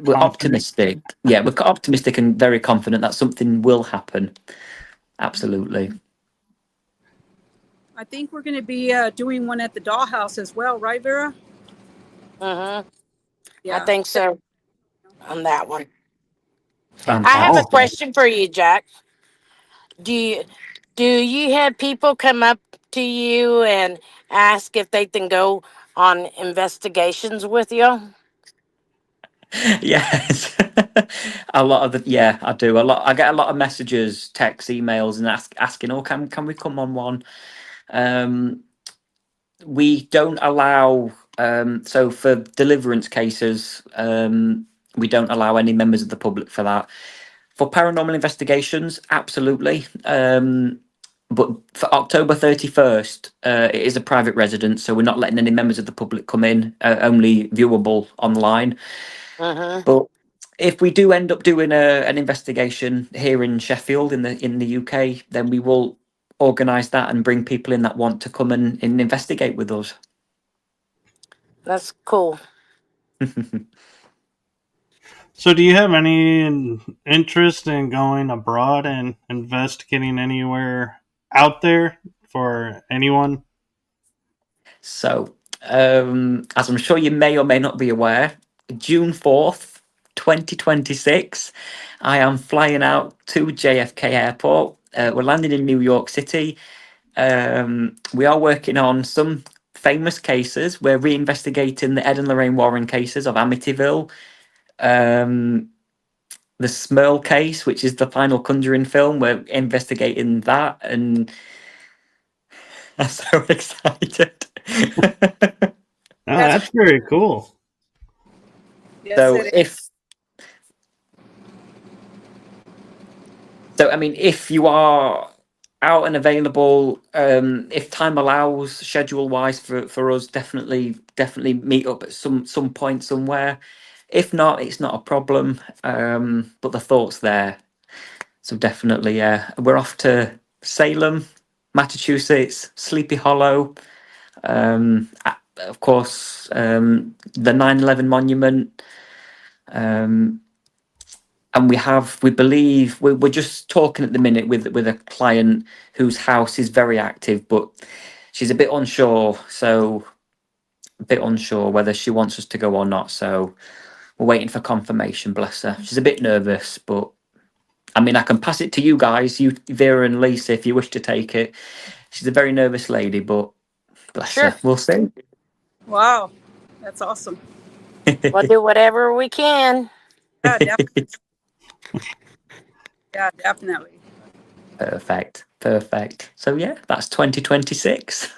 we're confident. optimistic. Yeah, we're optimistic and very confident that something will happen. Absolutely. I think we're going to be doing one at the dollhouse as well, right, Vera? I Yeah. think so on that one. I have a Fantastic. question for you, Jack. Do you do you have people come up to you and ask if they can go on investigations with you? Yes. A lot of the yeah, I do. I get a lot of messages, texts, emails, and asking, oh, can we come on one? Um, we don't allow so for deliverance cases, we don't allow any members of the public for that. For paranormal investigations, absolutely. But for October 31st, it is a private residence, so we're not letting any members of the public come in, only viewable online. But if we do end up doing an investigation here in Sheffield in the UK, then we will organise that and bring people in that want to come and investigate with us. That's cool. So, do you have any interest in going abroad and investigating anywhere out there for anyone? So, as I'm sure you may or may not be aware, June 4th, 2026, I am flying out to JFK Airport. We're landing in New York City. We are working on some famous cases. We're reinvestigating the Ed and Lorraine Warren cases of Amityville, the Smurl case, which is the final Conjuring film. We're investigating that, and I'm so excited. Oh, That's that's very cool. yes, so it is. if So, I mean, if you are out and available, if time allows, schedule wise for us, definitely meet up at some point somewhere. If not, it's not a problem. But the thought's there, so definitely, yeah. We're off to Salem, Massachusetts, Sleepy Hollow. Of course, the 9/11 monument. Um, and we believe we're just talking at the minute with a client whose house is very active, but she's a bit unsure, so a bit unsure whether she wants us to go or not, so we're waiting for confirmation. Bless her, she's a bit nervous, but I mean, I can pass it to you guys, you Vera and Lisa, if you wish to take it. She's a very nervous lady, but bless Sure. her, we'll see. Wow. That's awesome. We'll do whatever we can. Yeah, yeah, definitely. Perfect. So yeah, that's 2026.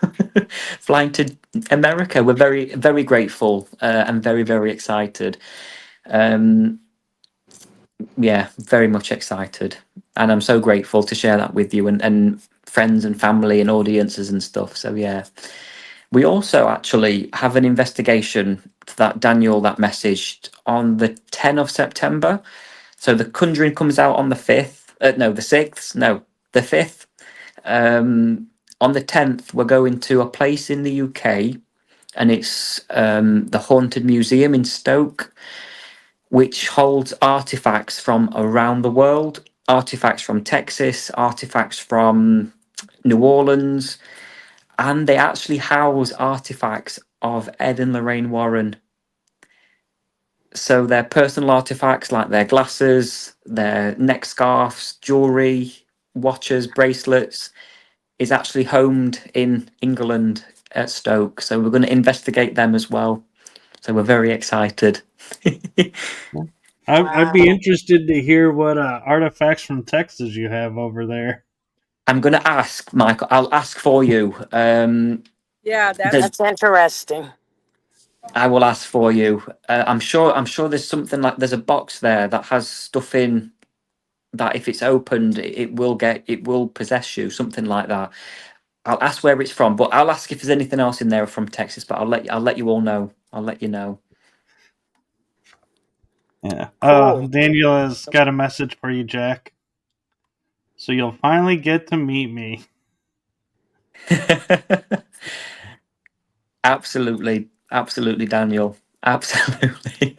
Flying to America. We're very grateful and very excited. Um, yeah, very much excited, and I'm so grateful to share that with you and friends and family and audiences and stuff. So yeah, we also actually have an investigation that Daniel that messaged on the 10th of September. So the Conjuring comes out on the 5th. No, the 6th. No, the 5th. On the 10th, we're going to a place in the UK, and it's the Haunted Museum in Stoke, which holds artifacts from around the world, artifacts from Texas, artifacts from New Orleans, and they actually house artifacts of Ed and Lorraine Warren. So their personal artifacts like their glasses, their neck scarves, jewelry, watches, bracelets, is actually homed in England at Stoke. So we're going to investigate them as well. So we're very excited. I'd be Wow. interested to hear what artifacts from Texas you have over there. I'm going to ask, Michael, I'll ask for you. Yeah, that's There's, That's interesting. I will ask for you. I'm sure there's something like there's a box there that has stuff in that if it's opened, it will possess you, something like that. I'll ask where it's from, but I'll ask if there's anything else in there from Texas. But I'll let you all know. I'll let you know. Yeah. Cool. Daniel has got a message for you, Jack. So you'll finally get to meet me. Absolutely, Daniel. Absolutely.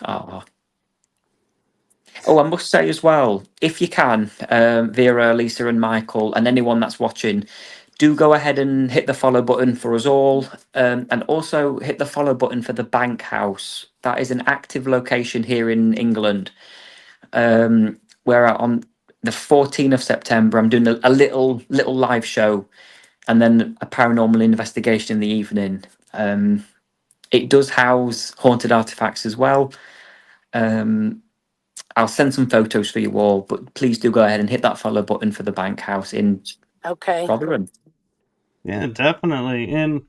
Oh, Oh, I must say as well, if you can, Vera, Lisa, and Michael, and anyone that's watching, do go ahead and hit the follow button for us all, and also hit the follow button for the Bank House. That is an active location here in England. Where on the 14th of September, I'm doing a little live show, and then a paranormal investigation in the evening. It does house haunted artifacts as well. I'll send some photos for you all, but please do go ahead and hit that follow button for the Bank House in Okay. Rotherham. Yeah, definitely. And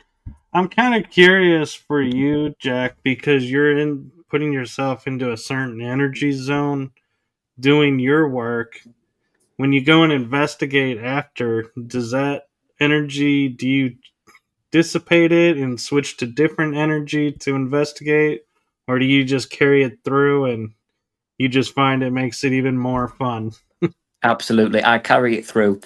I'm kind of curious for you, Jack, because you're in putting yourself into a certain energy zone doing your work. When you go and investigate after, does that energy, do you dissipate it and switch to different energy to investigate? Or do you just carry it through and you just find it makes it even more fun? Absolutely, I carry it through.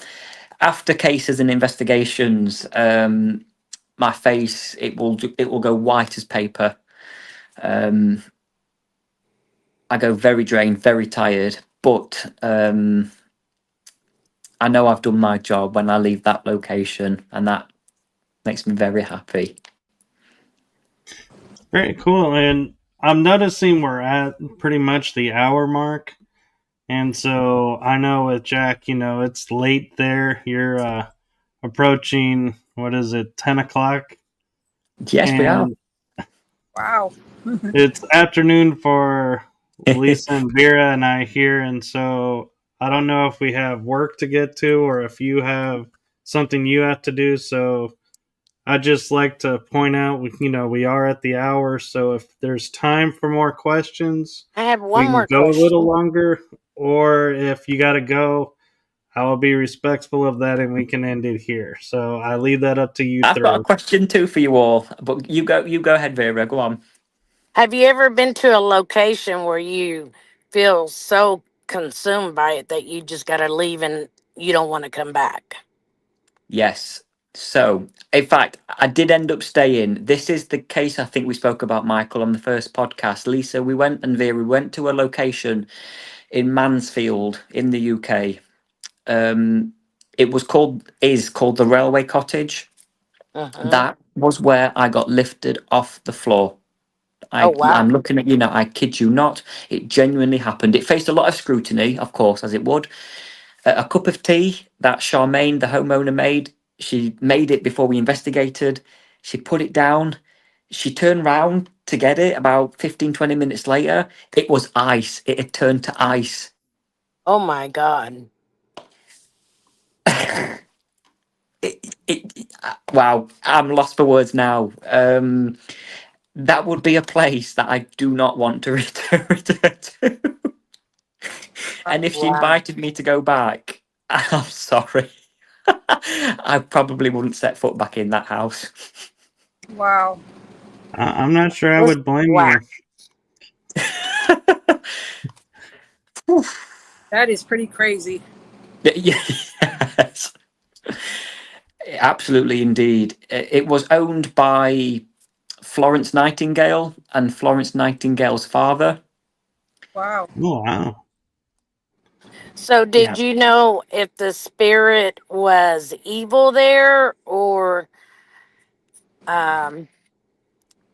After cases and investigations, my face it will go white as paper. I go very drained, very tired, but I know I've done my job when I leave that location, and that makes me very happy. Very cool. And I'm noticing we're at pretty much the hour mark. And so I know with Jack, it's late there. You're approaching, what is it, 10 o'clock? Yes, we are. And Wow. it's afternoon for Lisa and Vera and I here. And so I don't know if we have work to get to or if you have something you have to do. So I just like to point out, we are at the hour. So if there's time for more questions, I have we one can more go a little question. longer. Or if you got to go, I will be respectful of that and we can end it here. So I leave that up to you I've got a three. question too for you all, but you go. You go ahead, Vera. Go on. Have you ever been to a location where you feel so consumed by it that you just got to leave and you don't want to come back? Yes. So, in fact, I did end up staying. This is the case I think we spoke about, Michael, on the first podcast. Lisa, we went and Vera, we went to a location in Mansfield in the UK. It is called the Railway Cottage. Mm-hmm. That was where I got lifted off the floor. Oh, wow. I'm looking at you now. I kid you not. It genuinely happened. It faced a lot of scrutiny, of course, as it would. A cup of tea that Charmaine, the homeowner, made. She made it before we investigated. She put it down. She turned round to get it about 15, 20 minutes later. It was ice. It had turned to ice. Oh, my God. Wow, I'm lost for words now. That would be a place that I do not want to return to. And if she Wow. invited me to go back, I'm sorry. I probably wouldn't set foot back in that house. Wow. I'm not sure I Just would blame you. whack. That is pretty crazy. Yes, absolutely, indeed. It was owned by Florence Nightingale and Florence Nightingale's father. Wow. Oh, wow. So, Yeah, did you know if the spirit was evil there or um,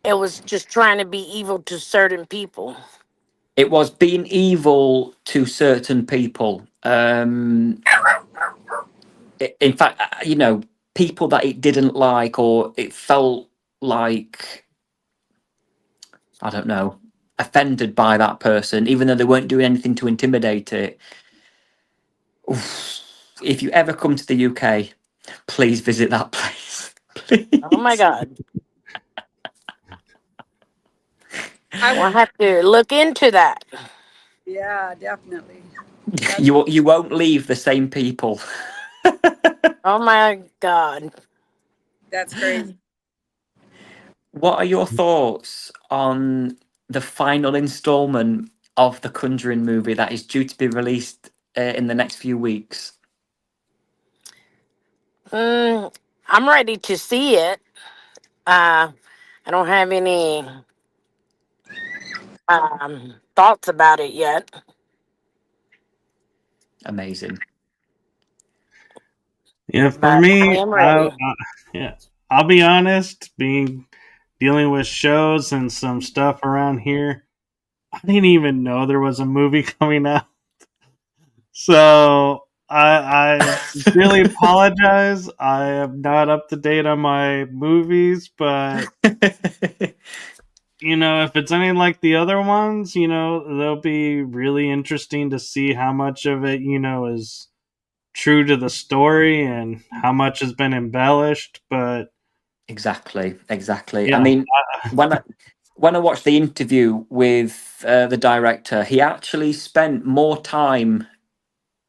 it was just trying to be evil to certain people? it was being evil to certain people. In fact, people that it didn't like or it felt like, I don't know, offended by that person, even though they weren't doing anything to intimidate it. Oof. If you ever come to the UK, please visit that place. Oh, my Please. God. I We'll have to look into that. Yeah, definitely. That's You won't leave the same people. Oh, my God. that's crazy. What are your thoughts on the final installment of the Conjuring movie that is due to be released in the next few weeks? I'm ready to see it. I don't have any thoughts about it yet. Amazing. Yeah, for But I me, am ready. yeah, I'll be honest. Dealing with shows and some stuff around here, I didn't even know there was a movie coming out. So I really apologize. I am not up to date on my movies, but if it's anything like the other ones, they'll be really interesting to see how much of it, is true to the story and how much has been embellished. But Exactly. I yeah, mean, when I watched the interview with the director, he actually spent more time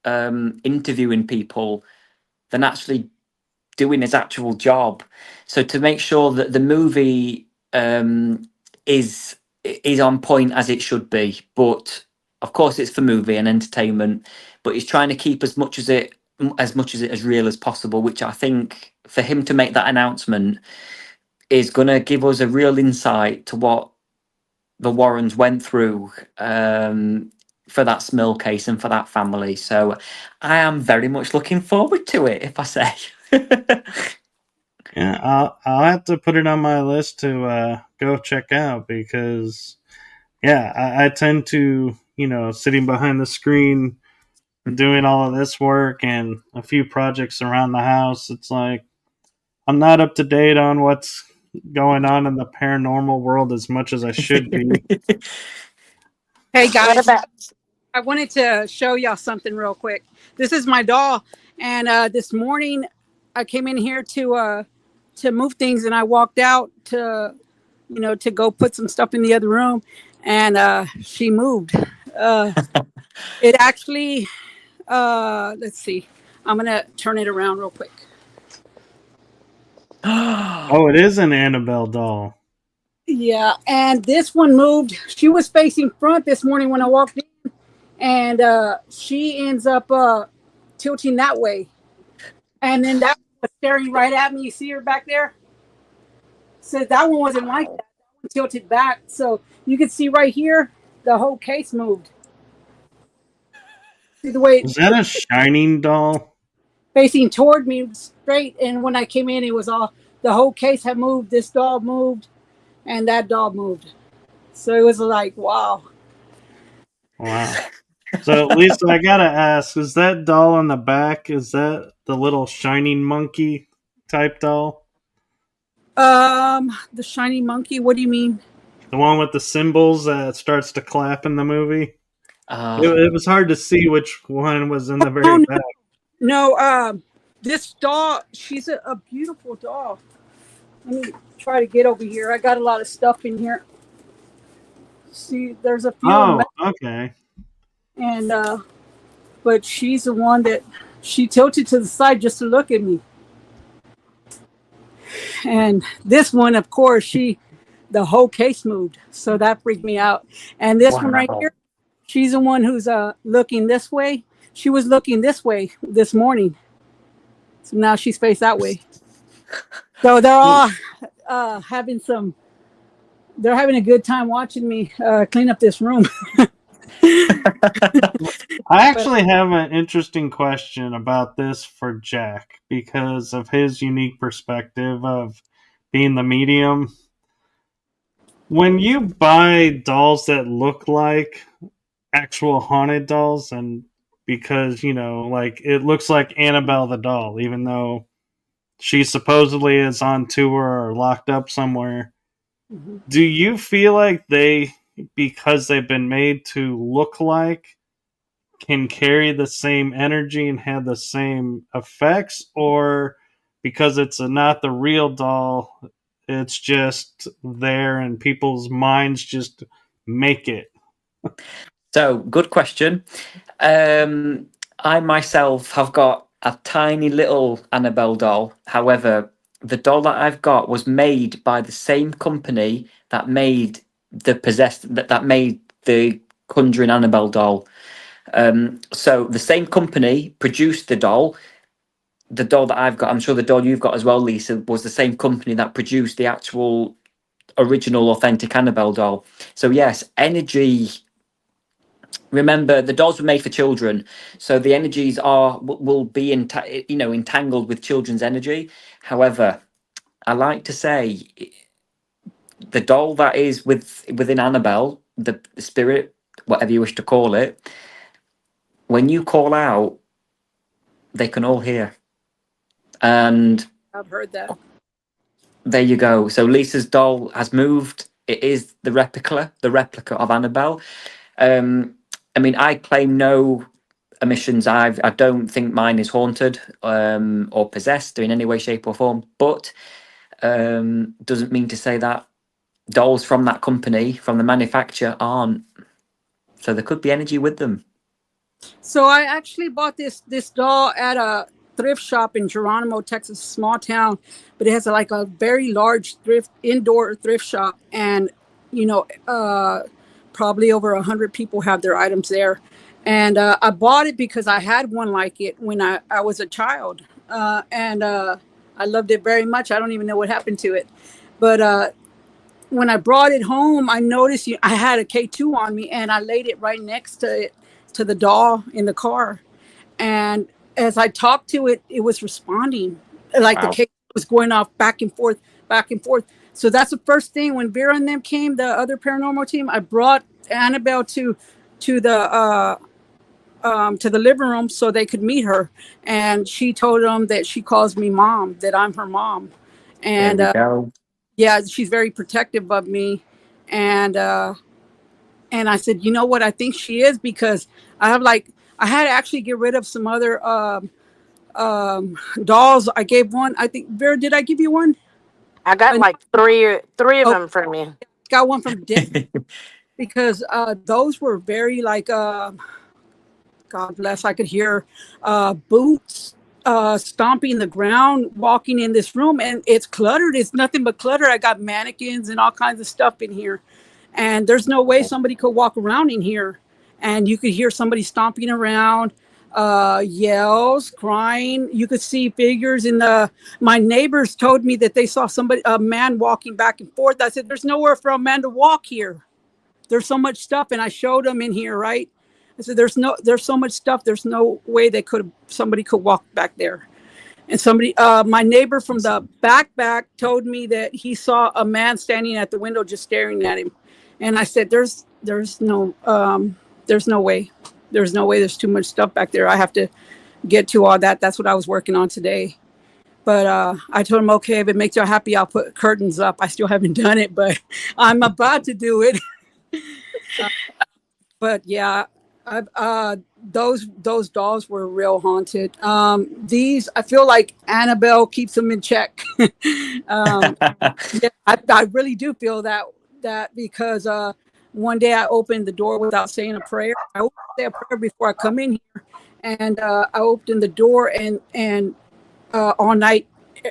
interviewing people than actually doing his actual job. So to make sure that the movie is on point as it should be, but of course it's for movie and entertainment. But he's trying to keep as as real as possible, which I think for him to make that announcement is going to give us a real insight to what the Warrens went through for that Smill case and for that family. So I am very much looking forward to it, if I say. yeah, I'll have to put it on my list to go check out because yeah, I tend to sitting behind the screen doing all of this work and a few projects around the house. It's like I'm not up to date on what's going on in the paranormal world as much as I should be. Hey What guys, about I wanted to show y'all something real quick. This is my doll, and this morning I came in here to move things, and I walked out to go put some stuff in the other room, and she moved. It actually, let's see, I'm gonna turn it around real quick. Oh, it is an Annabelle doll. Yeah, and this one moved. She was facing front this morning when I walked in, and she ends up tilting that way. And then that one was staring right at me. You see her back there? So that one wasn't like that. That one tilted back. So you can see right here, the whole case moved. See the way Is that a shining doll? facing toward me straight. And when I came in, it was all the whole case had moved. This doll moved, and that doll moved. So it was like, wow. Wow. So, Lisa, I gotta ask: is that doll on the back? Is that the little shining monkey type doll? The shiny monkey. What do you mean? The one with the symbols that starts to clap in the movie? uh, It was hard to see which one was in the Oh very no, back. no. This doll. She's a beautiful doll. Let me try to get over here. I got a lot of stuff in here. See, there's a few of them, Oh, okay. and but she's the one that she tilted to the side just to look at me. And this one, of course, the whole case moved, so that freaked me out. And this one right wow. here, she's the one who's looking this way. She was looking this way this morning, so now she's faced that way. So they're all having some. They're having a good time watching me clean up this room. I actually have an interesting question about this for Jack because of his unique perspective of being the medium. When you buy dolls that look like actual haunted dolls, and because, like it looks like Annabelle the doll, even though she supposedly is on tour or locked up somewhere, do you feel like because they've been made to look like, can carry the same energy and have the same effects, or because it's not the real doll, it's just there and people's minds just make it? So, good question. I myself have got a tiny little Annabelle doll. However, the doll that I've got was made by the same company that made that made the Conjuring Annabelle doll. So the same company produced the doll. The doll that I've got, I'm sure the doll you've got as well, Lisa, was the same company that produced the actual original authentic Annabelle doll. So yes, energy remember, the dolls were made for children, so the energies will be entangled with children's energy. However, I like to say, the doll that is within Annabelle, the spirit, whatever you wish to call it, when you call out, they can all hear. And I've heard that. there you go. So Lisa's doll has moved. It is the replica of Annabelle. I mean, I claim no emissions. I don't think mine is haunted or possessed in any way, shape, or form. But doesn't mean to say that dolls from that company, from the manufacturer, aren't. So there could be energy with them. So I actually bought this doll at a thrift shop in Geronimo, Texas, small town, but it has like a very large indoor thrift shop, and probably over 100 people have their items there. And I bought it because I had one like it when I was a child, and I loved it very much. I don't even know what happened to it, but when I brought it home, I noticed I had a K2 on me, and I laid it right next to the doll in the car. And as I talked to it, it was responding. Like Wow. the K was going off back and forth, back and forth. So that's the first thing. When Vera and them came, the other paranormal team, I brought Annabelle to the living room so they could meet her. And she told them that she calls me mom, that I'm her mom. And There we go. yeah, she's very protective of me. And I said, you know what? I think she is, because I had to actually get rid of some other dolls. I gave one. I think, Vera, did I give you one? I got like three of them from you. Got one from Dick, because those were very like, God bless, I could hear boots stomping the ground, walking in this room, and it's cluttered. It's nothing but clutter. I got mannequins and all kinds of stuff in here, and there's no way somebody could walk around in here, and you could hear somebody stomping around, yells, crying. You could see figures in the. My neighbors told me that they saw a man walking back and forth. I said, there's nowhere for a man to walk here. There's so much stuff, and I showed them in here, right? I said, there's so much stuff. There's no way somebody could walk back there. And my neighbor from the back told me that he saw a man standing at the window just staring at him. And I said, there's no way. There's no way. There's too much stuff back there. I have to get to all that. That's what I was working on today. But I told him, okay, if it makes you happy, I'll put curtains up. I still haven't done it, but I'm about to do it. But yeah, those dolls were real haunted. These, I feel like Annabelle keeps them in check. Yeah, I really do feel that because one day I opened the door without saying a prayer. I always say a prayer before I come in here, and I opened the door, and all night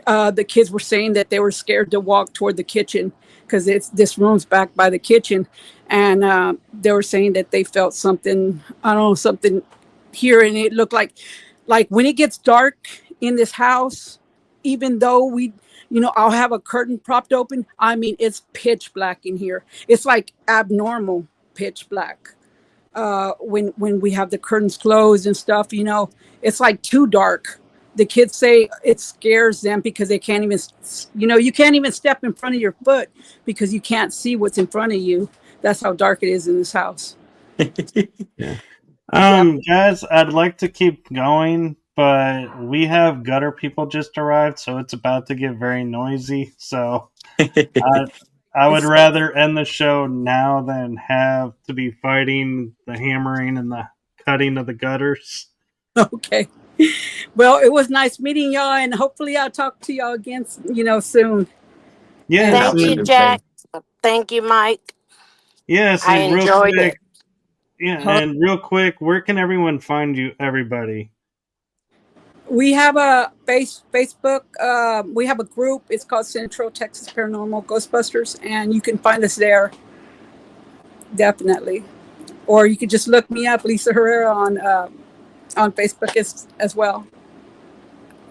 the kids were saying that they were scared to walk toward the kitchen, because this room's back by the kitchen, and they were saying that they felt something, I don't know, something here, and it looked like when it gets dark in this house, even though I'll have a curtain propped open, I mean, it's pitch black in here. It's like abnormal pitch black. When we have the curtains closed and stuff, it's like too dark. The kids say it scares them because they can't even, you can't even step in front of your foot because you can't see what's in front of you. That's how dark it is in this house. Yeah. Guys, I'd like to keep going, but we have gutter people just arrived, so it's about to get very noisy. So I would rather end the show now than have to be fighting the hammering and the cutting of the gutters. Okay. Well, it was nice meeting y'all, and hopefully I'll talk to y'all again, soon. Yeah. Thank you, Jack. Thank you, Mike. Yes, I and enjoyed it. Yeah, and real quick, where can everyone find you, everybody? We have a Facebook. We have a group. It's called Central Texas Paranormal Ghostbusters, and you can find us there. Definitely. Or you could just look me up, Lisa Herrera, on Facebook as well.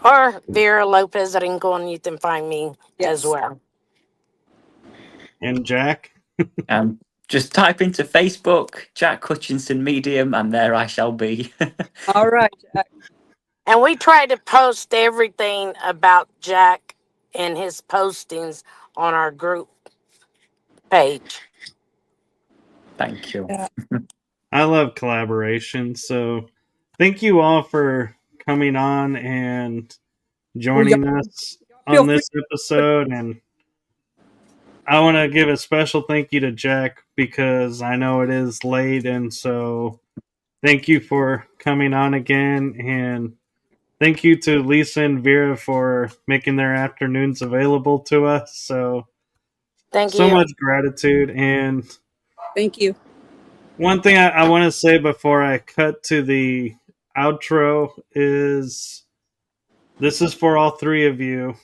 Or Vera Lopez-Rincon, you can find me as well. And Jack? Just type into Facebook, Jack Hutchinson Medium, and there I shall be. All right, Jack. And we try to post everything about Jack and his postings on our group page. Thank you. Yeah. I love collaboration, so thank you all for coming on and joining us Feel on free. this episode. And I want to give a special thank you to Jack because I know it is late, and so thank you for coming on again. And thank you to Lisa and Vera for making their afternoons available to us. Thank So you. much gratitude. And Thank you. one thing I want to say before I cut to the outro is this is for all three of you.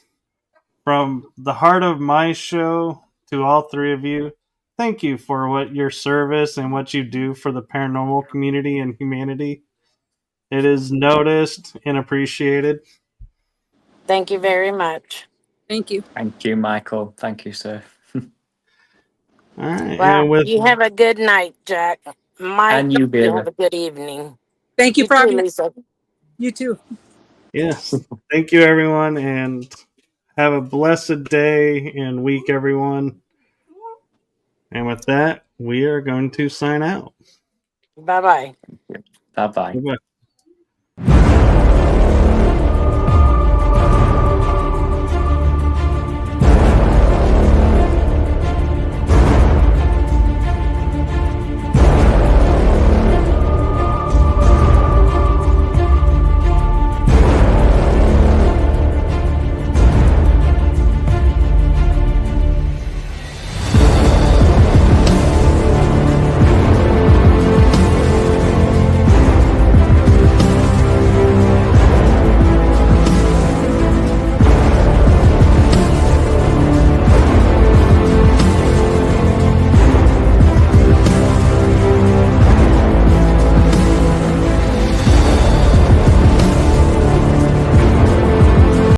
From the heart of my show to all three of you, thank you for what your service and what you do for the paranormal community and humanity. It is noticed and appreciated. Thank you very much. Thank you. Thank you, Michael. Thank you, sir. All right, Well, and with you have a good night, Jack. Mike, And you, you have Vera. a good evening. Thank you You for too, having me. Lisa. You too. yes, thank you everyone, and have a blessed day and week, everyone. And with that, we are going to sign out. Bye bye. Bye bye. Bye-bye.